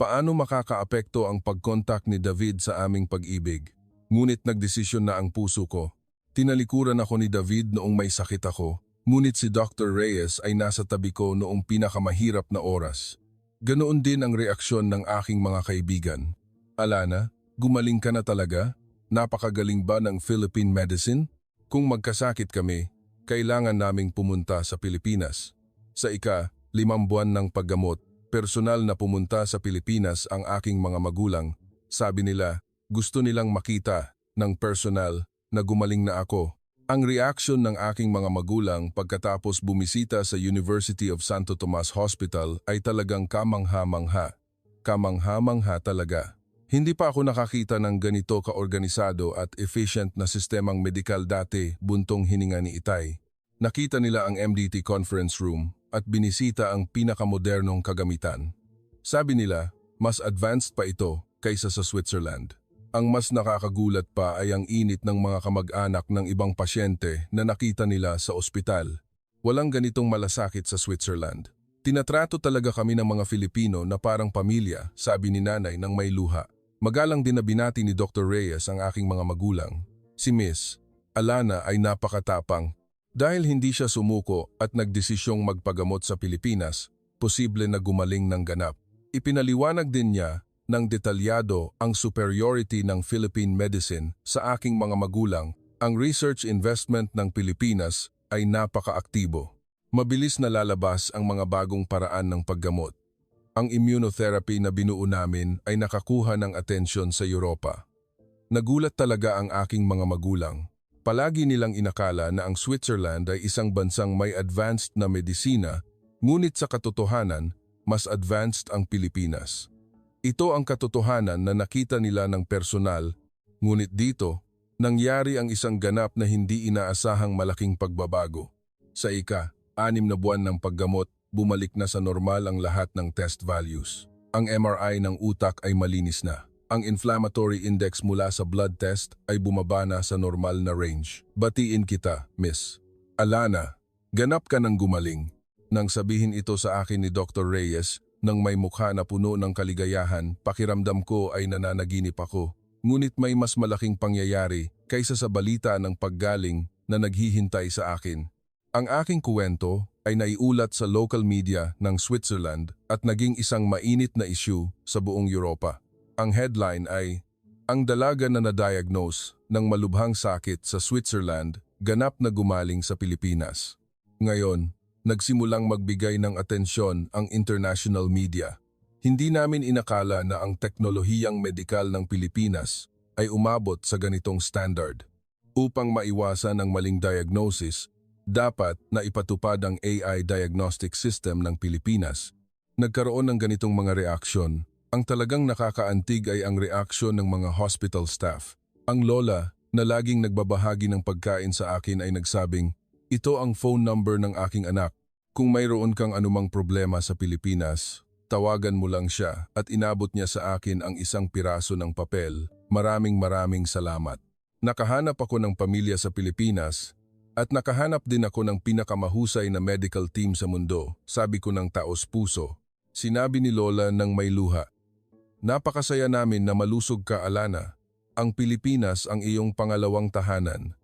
Paano makakaapekto ang pag-contact ni David sa aming pag-ibig? Ngunit nagdesisyon na ang puso ko. Tinalikuran ako ni David noong may sakit ako, ngunit si Dr. Reyes ay nasa tabi ko noong pinakamahirap na oras. Ganoon din ang reaksyon ng aking mga kaibigan. Alana, gumaling ka na talaga? Napakagaling ba ng Philippine medicine? Kung magkasakit kami, kailangan naming pumunta sa Pilipinas. Sa ika-5 buwan ng paggamot, personal na pumunta sa Pilipinas ang aking mga magulang. Sabi nila, gusto nilang makita ng personal na gumaling na ako. Ang reaksyon ng aking mga magulang pagkatapos bumisita sa University of Santo Tomas Hospital ay talagang kamangha-mangha. Kamangha-mangha talaga. Hindi pa ako nakakita ng ganito kaorganisado at efficient na sistemang medikal dati, buntong hininga ni Itay. Nakita nila ang MDT conference room at binisita ang pinakamodernong kagamitan. Sabi nila, mas advanced pa ito kaysa sa Switzerland. Ang mas nakakagulat pa ay ang init ng mga kamag-anak ng ibang pasyente na nakita nila sa ospital. Walang ganitong malasakit sa Switzerland. Tinatrato talaga kami ng mga Filipino na parang pamilya, sabi ni nanay ng may luha. Magalang din na binati ni Dr. Reyes ang aking mga magulang. Si Miss Alana ay napakatapang. Dahil hindi siya sumuko at nagdesisyong magpagamot sa Pilipinas, posible na gumaling ng ganap. Ipinaliwanag din niya ng detalyado ang superiority ng Philippine medicine sa aking mga magulang. Ang research investment ng Pilipinas ay napakaaktibo. Mabilis na lalabas ang mga bagong paraan ng paggamot. Ang immunotherapy na binuo namin ay nakakuha ng atensyon sa Europa. Nagulat talaga ang aking mga magulang. Palagi nilang inakala na ang Switzerland ay isang bansang may advanced na medisina, ngunit sa katotohanan, mas advanced ang Pilipinas. Ito ang katotohanan na nakita nila ng personal, ngunit dito, nangyari ang isang ganap na hindi inaasahang malaking pagbabago. Sa ika-6 na buwan ng paggamot, bumalik na sa normal ang lahat ng test values. Ang MRI ng utak ay malinis na. Ang inflammatory index mula sa blood test ay bumaba na sa normal na range. Batiin kita, Miss Alana. Ganap ka ng gumaling. Nang sabihin ito sa akin ni Dr. Reyes, nang may mukha na puno ng kaligayahan, pakiramdam ko ay nananaginip ako. Ngunit may mas malaking pangyayari kaysa sa balita ng paggaling na naghihintay sa akin. Ang aking kuwento ay naiulat sa local media ng Switzerland at naging isang mainit na issue sa buong Europa. Ang headline ay, "Ang dalaga na na-diagnose ng malubhang sakit sa Switzerland ganap na gumaling sa Pilipinas." Ngayon, nagsimulang magbigay ng atensyon ang international media. Hindi namin inakala na ang teknolohiyang medikal ng Pilipinas ay umabot sa ganitong standard. Upang maiwasan ang maling diagnosis, dapat na ipatupad ang AI diagnostic system ng Pilipinas. Nagkaroon ng ganitong mga reaksyon. Ang talagang nakakaantig ay ang reaksyon ng mga hospital staff. Ang lola na laging nagbabahagi ng pagkain sa akin ay nagsabing, "Ito ang phone number ng aking anak. Kung mayroon kang anumang problema sa Pilipinas, tawagan mo lang siya," at inabot niya sa akin ang isang piraso ng papel. Maraming salamat. Nakahanap ako ng pamilya sa Pilipinas at nakahanap din ako ng pinakamahusay na medical team sa mundo, sabi ko ng taos puso. Sinabi ni Lola ng may luha, "Napakasaya namin na malusog ka, Alana. Ang Pilipinas ang iyong pangalawang tahanan."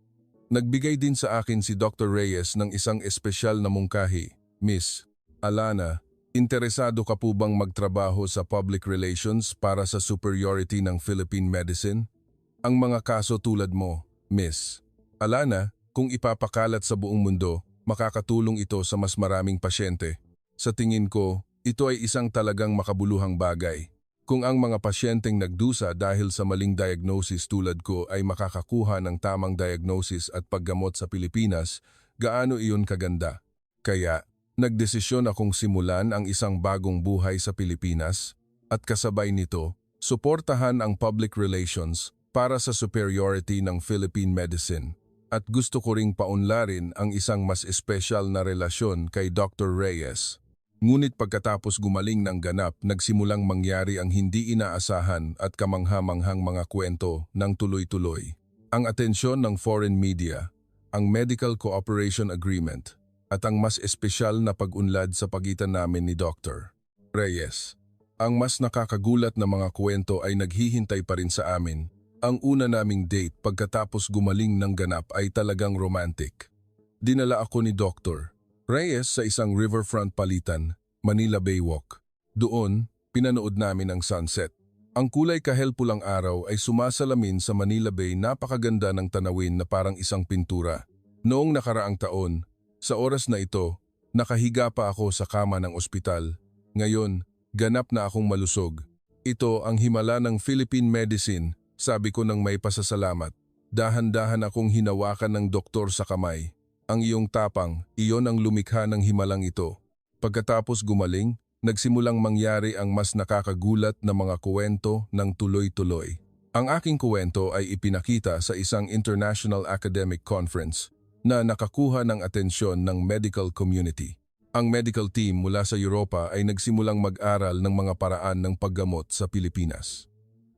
Nagbigay din sa akin si Dr. Reyes ng isang espesyal na mungkahi. "Miss Alana, interesado ka po bang magtrabaho sa public relations para sa superiority ng Philippine medicine? Ang mga kaso tulad mo, Miss Alana, kung ipapakalat sa buong mundo, makakatulong ito sa mas maraming pasyente. Sa tingin ko, ito ay isang talagang makabuluhang bagay. Kung ang mga pasyenteng nagdusa dahil sa maling diagnosis tulad ko ay makakakuha ng tamang diagnosis at paggamot sa Pilipinas, gaano iyon kaganda. Kaya, nagdesisyon akong simulan ang isang bagong buhay sa Pilipinas at kasabay nito, suportahan ang public relations para sa superiority ng Philippine medicine. At gusto ko ring paunlarin ang isang mas espesyal na relasyon kay Dr. Reyes. Ngunit pagkatapos gumaling ng ganap, nagsimulang mangyari ang hindi inaasahan at kamangha-manghang mga kwento ng tuloy-tuloy. Ang atensyon ng foreign media, ang Medical Cooperation Agreement, at ang mas espesyal na pag-unlad sa pagitan namin ni Dr. Reyes. Ang mas nakakagulat na mga kwento ay naghihintay pa rin sa amin. Ang una naming date pagkatapos gumaling ng ganap ay talagang romantic. Dinala ako ni Dr. Reyes sa isang riverfront palitan, Manila Bay Walk. Doon, pinanood namin ang sunset. Ang kulay kahel-pulang araw ay sumasalamin sa Manila Bay, napakaganda ng tanawin na parang isang pintura. Noong nakaraang taon, sa oras na ito, nakahiga pa ako sa kama ng ospital. Ngayon, ganap na akong malusog. Ito ang himala ng Philippine medicine, sabi ko ng may pasasalamat. Dahan-dahan akong hinawakan ng doktor sa kamay. Ang iyong tapang, iyon ang lumikha ng himalang ito. Pagkatapos gumaling, nagsimulang mangyari ang mas nakakagulat na mga kwento ng tuloy-tuloy. Ang aking kwento ay ipinakita sa isang international academic conference na nakakuha ng atensyon ng medical community. Ang medical team mula sa Europa ay nagsimulang mag-aral ng mga paraan ng paggamot sa Pilipinas.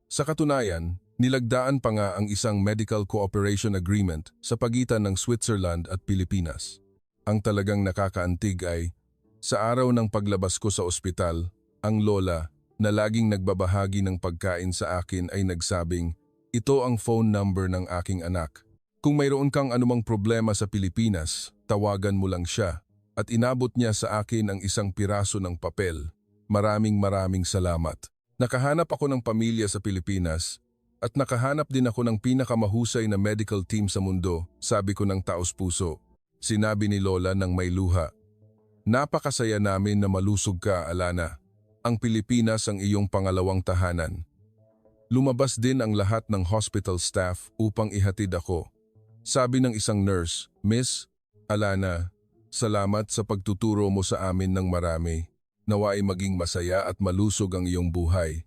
Sa katunayan, nilagdaan pa nga ang isang Medical Cooperation Agreement sa pagitan ng Switzerland at Pilipinas. Ang talagang nakakaantig ay, sa araw ng paglabas ko sa ospital, ang lola na laging nagbabahagi ng pagkain sa akin ay nagsabing, "Ito ang phone number ng aking anak. Kung mayroon kang anumang problema sa Pilipinas, tawagan mo lang siya." At inabot niya sa akin ang isang piraso ng papel. Maraming salamat. Nakahanap ako ng pamilya sa Pilipinas at nakahanap din ako ng pinakamahusay na medical team sa mundo, sabi ko ng taos puso. Sinabi ni Lola ng may luha, "Napakasaya namin na malusog ka, Alana. Ang Pilipinas ang iyong pangalawang tahanan." Lumabas din ang lahat ng hospital staff upang ihatid ako. Sabi ng isang nurse, "Miss Alana, salamat sa pagtuturo mo sa amin ng marami. Nawa'y maging masaya at malusog ang iyong buhay."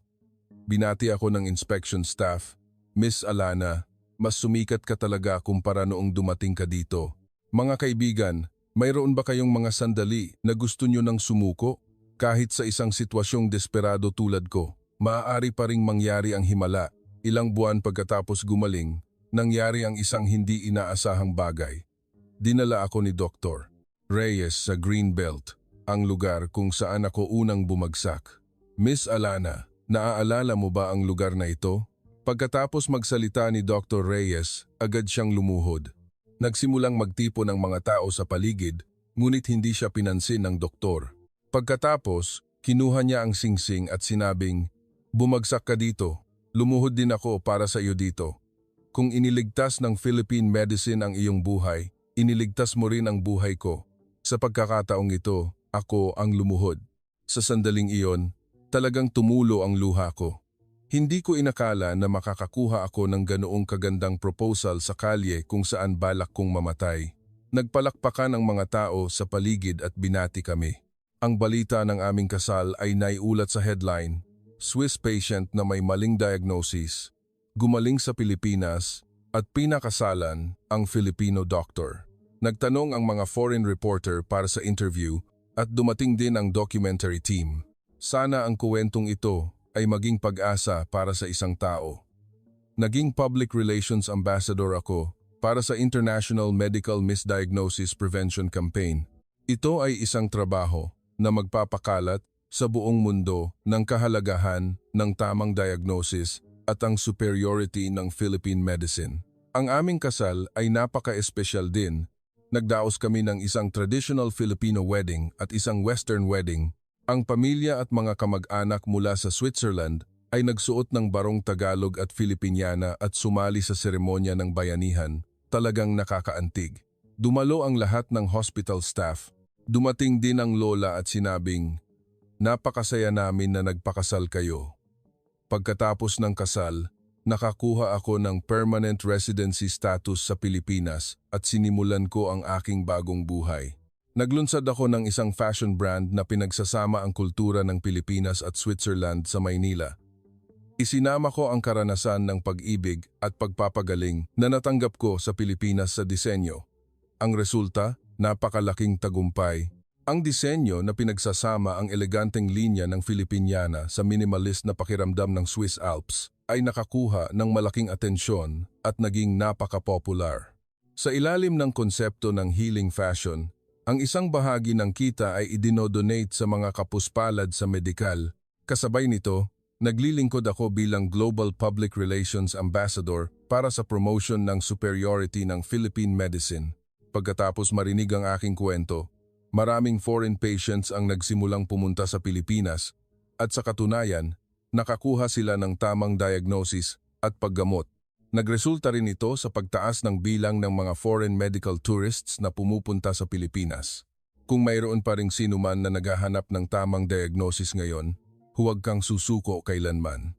Binati ako ng inspection staff, "Miss Alana, mas sumikat ka talaga kumpara noong dumating ka dito. Mga kaibigan, mayroon ba kayong mga sandali na gusto nyo nang sumuko? Kahit sa isang sitwasyong desperado tulad ko, maaari pa ring mangyari ang himala." Ilang buwan pagkatapos gumaling, nangyari ang isang hindi inaasahang bagay. Dinala ako ni Dr. Reyes sa Greenbelt, ang lugar kung saan ako unang bumagsak. "Miss Alana, naaalala mo ba ang lugar na ito?" Pagkatapos magsalita ni Dr. Reyes, agad siyang lumuhod. Nagsimulang magtipon ng mga tao sa paligid ngunit hindi siya pinansin ng doktor. Pagkatapos, kinuha niya ang singsing at sinabing, "Bumagsak ka dito. Lumuhod din ako para sa iyo dito. Kung iniligtas ng Philippine medicine ang iyong buhay, iniligtas mo rin ang buhay ko. Sa pagkakataong ito, ako ang lumuhod." Sa sandaling iyon, talagang tumulo ang luha ko. Hindi ko inakala na makakakuha ako ng ganoong kagandang proposal sa kalye kung saan balak kong mamatay. Nagpalakpakan ang mga tao sa paligid at binati kami. Ang balita ng aming kasal ay naiulat sa headline, "Swiss patient na may maling diagnosis, gumaling sa Pilipinas at pinakasalan ang Filipino doctor." Nagtanong ang mga foreign reporter para sa interview at dumating din ang documentary team. Sana ang kuwentong ito ay maging pag-asa para sa isang tao. Naging public relations ambassador ako para sa International Medical Misdiagnosis Prevention Campaign. Ito ay isang trabaho na magpapakalat sa buong mundo ng kahalagahan ng tamang diagnosis at ang superiority ng Philippine medicine. Ang aming kasal ay napaka-espesyal din. Nagdaos kami ng isang traditional Filipino wedding at isang Western wedding. Ang pamilya at mga kamag-anak mula sa Switzerland ay nagsuot ng barong Tagalog at Filipiniana at sumali sa seremonya ng bayanihan. Talagang nakakaantig. Dumalo ang lahat ng hospital staff. Dumating din ang lola at sinabing, "Napakasaya namin na nagpakasal kayo." Pagkatapos ng kasal, nakakuha ako ng permanent residency status sa Pilipinas at sinimulan ko ang aking bagong buhay. Naglunsad ako ng isang fashion brand na pinagsasama ang kultura ng Pilipinas at Switzerland sa Maynila. Isinama ko ang karanasan ng pag-ibig at pagpapagaling na natanggap ko sa Pilipinas sa disenyo. Ang resulta, napakalaking tagumpay. Ang disenyo na pinagsasama ang eleganteng linya ng Filipiniana sa minimalist na pakiramdam ng Swiss Alps ay nakakuha ng malaking atensyon at naging napaka-popular. Sa ilalim ng konsepto ng healing fashion, ang isang bahagi ng kita ay idinodonate sa mga kapuspalad sa medikal. Kasabay nito, naglilingkod ako bilang Global Public Relations Ambassador para sa promotion ng superiority ng Philippine medicine. Pagkatapos marinig ang aking kwento, maraming foreign patients ang nagsimulang pumunta sa Pilipinas at sa katunayan, nakakuha sila ng tamang diagnosis at paggamot. Nagresulta rin ito sa pagtaas ng bilang ng mga foreign medical tourists na pumupunta sa Pilipinas. Kung mayroon pa ring sinuman na naghahanap ng tamang diagnosis ngayon, huwag kang susuko kailanman.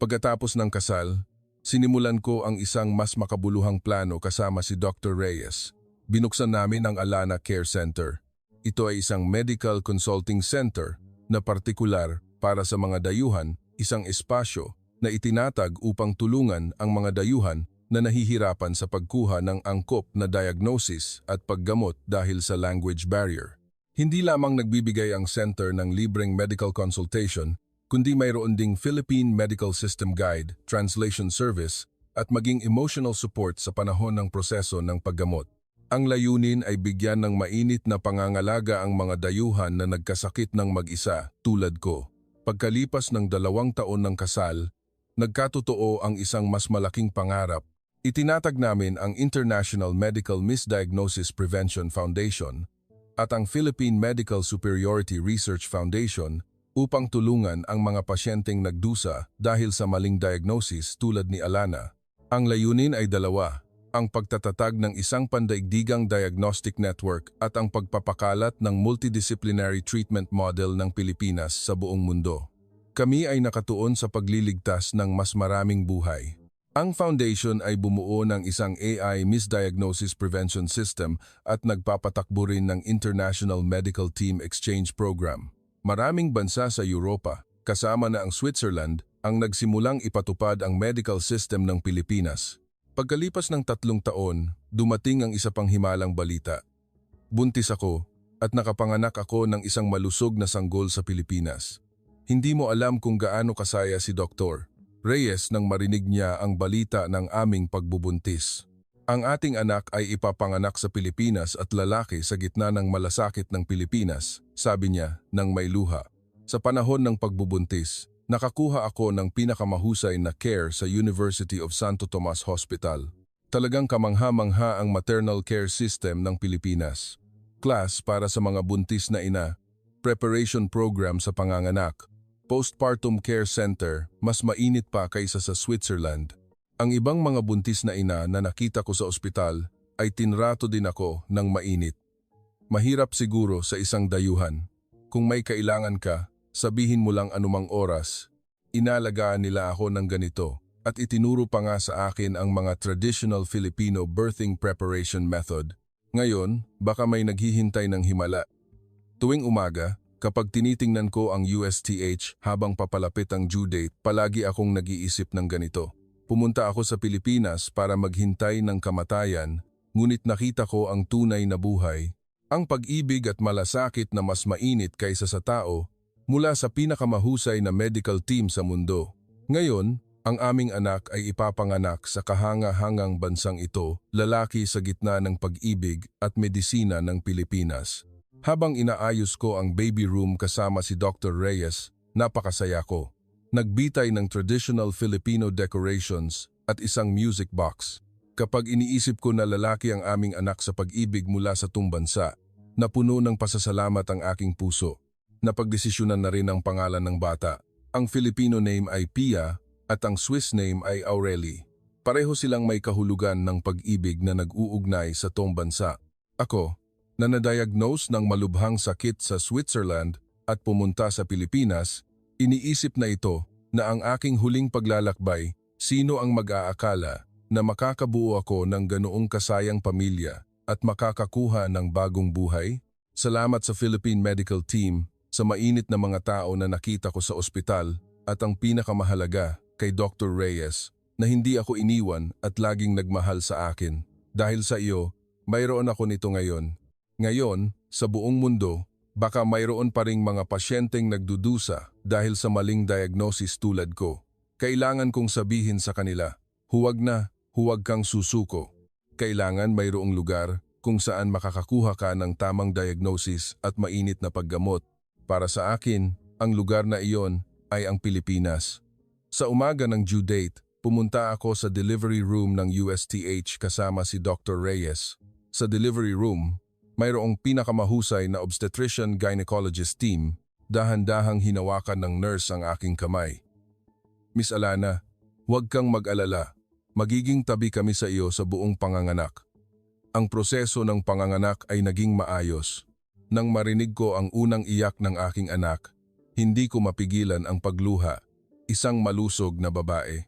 Pagkatapos ng kasal, sinimulan ko ang isang mas makabuluhang plano kasama si Dr. Reyes. Binuksan namin ang Alana Care Center. Ito ay isang medical consulting center na partikular para sa mga dayuhan, isang espasyo na itinatag upang tulungan ang mga dayuhan na nahihirapan sa pagkuha ng angkop na diagnosis at paggamot dahil sa language barrier. Hindi lamang nagbibigay ang center ng libreng medical consultation, kundi mayroon ding Philippine Medical System Guide, translation service, at maging emotional support sa panahon ng proseso ng paggamot. Ang layunin ay bigyan ng mainit na pangangalaga ang mga dayuhan na nagkasakit ng mag-isa tulad ko. Pagkalipas ng 2 taon ng kasal, nagkatotoo ang isang mas malaking pangarap. Itinatag namin ang International Medical Misdiagnosis Prevention Foundation at ang Philippine Medical Superiority Research Foundation upang tulungan ang mga pasyenteng nagdusa dahil sa maling diagnosis tulad ni Alana. Ang layunin ay dalawa, ang pagtatatag ng isang pandaigdigang diagnostic network at ang pagpapakalat ng multidisciplinary treatment model ng Pilipinas sa buong mundo. Kami ay nakatuon sa pagliligtas ng mas maraming buhay. Ang foundation ay bumuo ng isang AI Misdiagnosis Prevention System at nagpapatakbo rin ng International Medical Team Exchange Program. Maraming bansa sa Europa, kasama na ang Switzerland, ang nagsimulang ipatupad ang medical system ng Pilipinas. Pagkalipas ng 3 taon, dumating ang isa pang himalang balita. Buntis ako at nakapanganak ako ng isang malusog na sanggol sa Pilipinas. Hindi mo alam kung gaano kasaya si Dr. Reyes nang marinig niya ang balita ng aming pagbubuntis. Ang ating anak ay ipapanganak sa Pilipinas at lalaki sa gitna ng malasakit ng Pilipinas, sabi niya nang may luha. Sa panahon ng pagbubuntis, nakakuha ako ng pinakamahusay na care sa University of Santo Tomas Hospital. Talagang kamangha-mangha ang maternal care system ng Pilipinas. class para sa mga buntis na ina, preparation program sa panganganak, postpartum care center, mas mainit pa kaysa sa Switzerland. Ang ibang mga buntis na ina na nakita ko sa ospital ay tinrato din ako ng mainit. Mahirap siguro sa isang dayuhan. Kung may kailangan ka, sabihin mo lang anumang oras. Inalagaan nila ako ng ganito at itinuro pa nga sa akin ang mga traditional Filipino birthing preparation method. Ngayon, baka may naghihintay ng himala. Tuwing umaga, kapag tinitingnan ko ang USTH habang papalapit ang due date, palagi akong nag-iisip ng ganito. Pumunta ako sa Pilipinas para maghintay ng kamatayan, ngunit nakita ko ang tunay na buhay. Ang pag-ibig at malasakit na mas mainit kaysa sa tao mula sa pinakamahusay na medical team sa mundo. Ngayon, ang aming anak ay ipapanganak sa kahanga-hangang bansang ito, lalaki sa gitna ng pag-ibig at medisina ng Pilipinas. Habang inaayos ko ang baby room kasama si Dr. Reyes, napakasaya ko. Nagbitay ng traditional Filipino decorations at isang music box. Kapag iniisip ko na lalaki ang aming anak sa pag-ibig mula sa tumbansa, napuno ng pasasalamat ang aking puso. Napagdesisyonan na rin ang pangalan ng bata. Ang Filipino name ay Pia at ang Swiss name ay Aurelie. Pareho silang may kahulugan ng pag-ibig na nag-uugnay sa tumbansa. Ako, na na-diagnose ng malubhang sakit sa Switzerland at pumunta sa Pilipinas, iniisip na ito na ang aking huling paglalakbay, sino ang mag-aakala na makakabuo ako ng ganoong kasayang pamilya at makakakuha ng bagong buhay? Salamat sa Philippine Medical Team, sa mainit na mga tao na nakita ko sa ospital at ang pinakamahalaga kay Dr. Reyes na hindi ako iniwan at laging nagmahal sa akin. Dahil sa iyo, mayroon ako nito ngayon. Ngayon, sa buong mundo, baka mayroon pa ring mga pasyenteng nagdudusa dahil sa maling diagnosis tulad ko. Kailangan kong sabihin sa kanila, huwag na, huwag kang susuko. Kailangan mayroong lugar kung saan makakakuha ka ng tamang diagnosis at mainit na paggamot. Para sa akin, ang lugar na iyon ay ang Pilipinas. Sa umaga ng due date, pumunta ako sa delivery room ng USTH kasama si Dr. Reyes. Sa delivery room, mayroong pinakamahusay na obstetrician-gynecologist team, dahan-dahang hinawakan ng nurse ang aking kamay. Miss Alana, huwag kang mag-alala. Magiging tabi kami sa iyo sa buong panganganak. Ang proseso ng panganganak ay naging maayos. Nang marinig ko ang unang iyak ng aking anak, hindi ko mapigilan ang pagluha. Isang malusog na babae.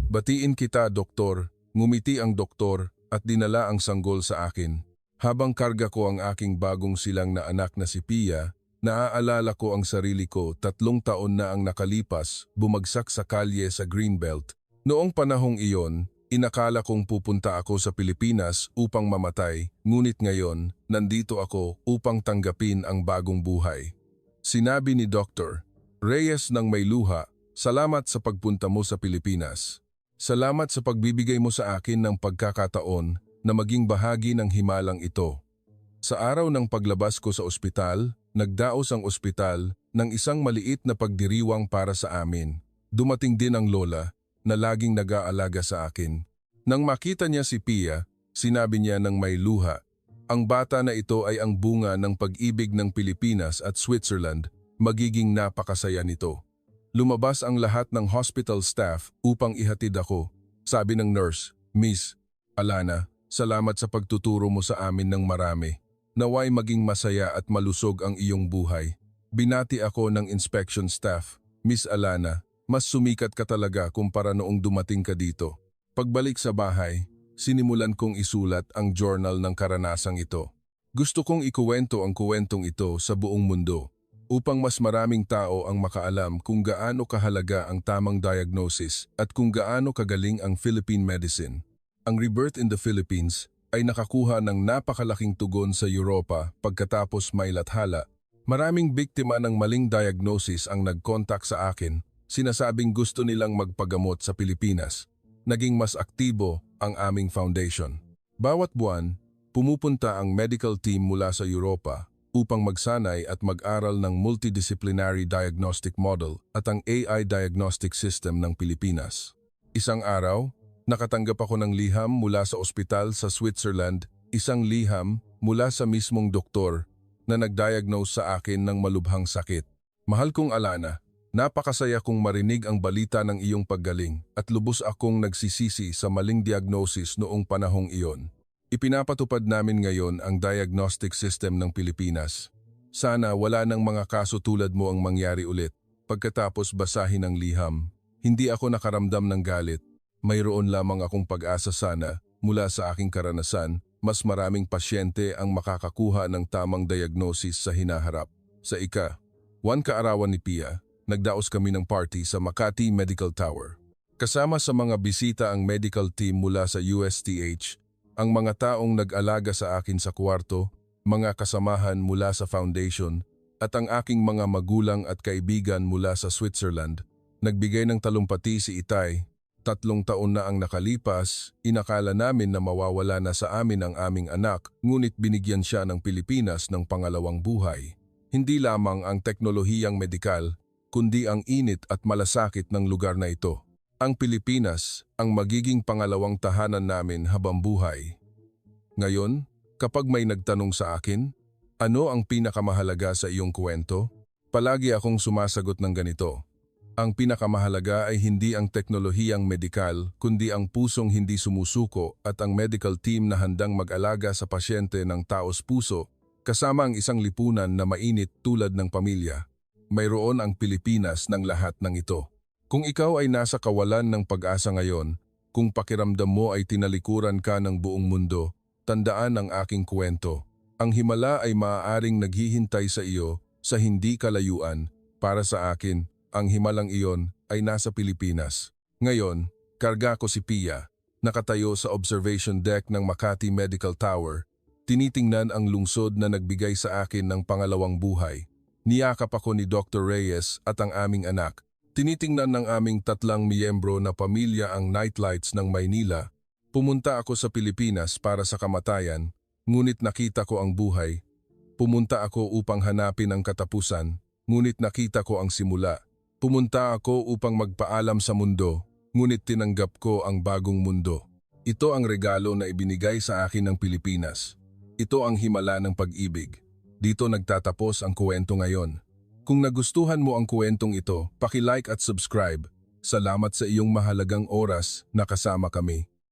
Batiin kita, doktor. Ngumiti ang doktor at dinala ang sanggol sa akin. Habang karga ko ang aking bagong silang na anak na si Pia, naaalala ko ang sarili ko 3 taon na ang nakalipas, bumagsak sa kalye sa Greenbelt. Noong panahong iyon, inakala kong pupunta ako sa Pilipinas upang mamatay, ngunit ngayon, nandito ako upang tanggapin ang bagong buhay. Sinabi ni Dr. Reyes ng may luha, salamat sa pagpunta mo sa Pilipinas. Salamat sa pagbibigay mo sa akin ng pagkakataon na maging bahagi ng himalang ito. Sa araw ng paglabas ko sa ospital, nagdaos ang ospital ng isang maliit na pagdiriwang para sa amin. Dumating din ang lola na laging nag-aalaga sa akin. Nang makita niya si Pia, sinabi niya ng may luha, ang bata na ito ay ang bunga ng pag-ibig ng Pilipinas at Switzerland, magiging napakasaya nito. Lumabas ang lahat ng hospital staff upang ihatid ako. Sabi ng nurse, Miss Alana, salamat sa pagtuturo mo sa amin ng marami. Naway maging masaya at malusog ang iyong buhay. Binati ako ng inspection staff, Miss Alana, mas sumikat ka talaga kumpara noong dumating ka dito. Pagbalik sa bahay, sinimulan kong isulat ang journal ng karanasang ito. Gusto kong ikuwento ang kuwentong ito sa buong mundo upang mas maraming tao ang makaalam kung gaano kahalaga ang tamang diagnosis at kung gaano kagaling ang Philippine medicine. Ang Rebirth in the Philippines ay nakakuha ng napakalaking tugon sa Europa pagkatapos may lathala. Maraming biktima ng maling diagnosis ang nag-contact sa akin, sinasabing gusto nilang magpagamot sa Pilipinas. Naging mas aktibo ang aming foundation. Bawat buwan, pumupunta ang medical team mula sa Europa upang magsanay at mag-aral ng multidisciplinary diagnostic model at ang AI diagnostic system ng Pilipinas. Isang araw, nakatanggap ako ng liham mula sa ospital sa Switzerland, isang liham mula sa mismong doktor na nag-diagnose sa akin ng malubhang sakit. Mahal kong Alana, napakasaya kong marinig ang balita ng iyong paggaling at lubos akong nagsisisi sa maling diagnosis noong panahong iyon. Ipinapatupad namin ngayon ang diagnostic system ng Pilipinas. Sana wala nang mga kaso tulad mo ang mangyari ulit. Pagkatapos basahin ang liham, hindi ako nakaramdam ng galit. Mayroon lamang akong pag-asa sana mula sa aking karanasan, mas maraming pasyente ang makakakuha ng tamang diagnosis sa hinaharap. Sa ika-1 kaarawan ni Pia, nagdaos kami ng party sa Makati Medical Tower. Kasama sa mga bisita ang medical team mula sa USTH, ang mga taong nag-alaga sa akin sa kwarto, mga kasamahan mula sa foundation, at ang aking mga magulang at kaibigan mula sa Switzerland. Nagbigay ng talumpati si Itay. 3 taon na ang nakalipas, inakala namin na mawawala na sa amin ang aming anak, ngunit binigyan siya ng Pilipinas ng pangalawang buhay. Hindi lamang ang teknolohiyang medikal, kundi ang init at malasakit ng lugar na ito. Ang Pilipinas ang magiging pangalawang tahanan namin habang buhay. Ngayon, kapag may nagtanong sa akin, ano ang pinakamahalaga sa iyong kwento? Palagi akong sumasagot ng ganito. Ang pinakamahalaga ay hindi ang teknolohiyang medikal, kundi ang pusong hindi sumusuko at ang medical team na handang mag-alaga sa pasyente ng taos puso, kasama ang isang lipunan na mainit tulad ng pamilya. Mayroon ang Pilipinas ng lahat ng ito. Kung ikaw ay nasa kawalan ng pag-asa ngayon, kung pakiramdam mo ay tinalikuran ka ng buong mundo, tandaan ang aking kwento. Ang himala ay maaaring naghihintay sa iyo sa hindi kalayuan. Para sa akin, ang himalang iyon ay nasa Pilipinas. Ngayon, karga ko si Pia, nakatayo sa observation deck ng Makati Medical Tower. Tinitingnan ang lungsod na nagbigay sa akin ng pangalawang buhay. Niyakap ako ni Dr. Reyes at ang aming anak. Tinitingnan ng aming 3 miyembro na pamilya ang nightlights ng Maynila. Pumunta ako sa Pilipinas para sa kamatayan, ngunit nakita ko ang buhay. Pumunta ako upang hanapin ang katapusan, ngunit nakita ko ang simula. Pumunta ako upang magpaalam sa mundo, ngunit tinanggap ko ang bagong mundo. Ito ang regalo na ibinigay sa akin ng Pilipinas. Ito ang himala ng pag-ibig. Dito nagtatapos ang kwento ngayon. Kung nagustuhan mo ang kwentong ito, paki-like at subscribe. Salamat sa iyong mahalagang oras na kasama kami.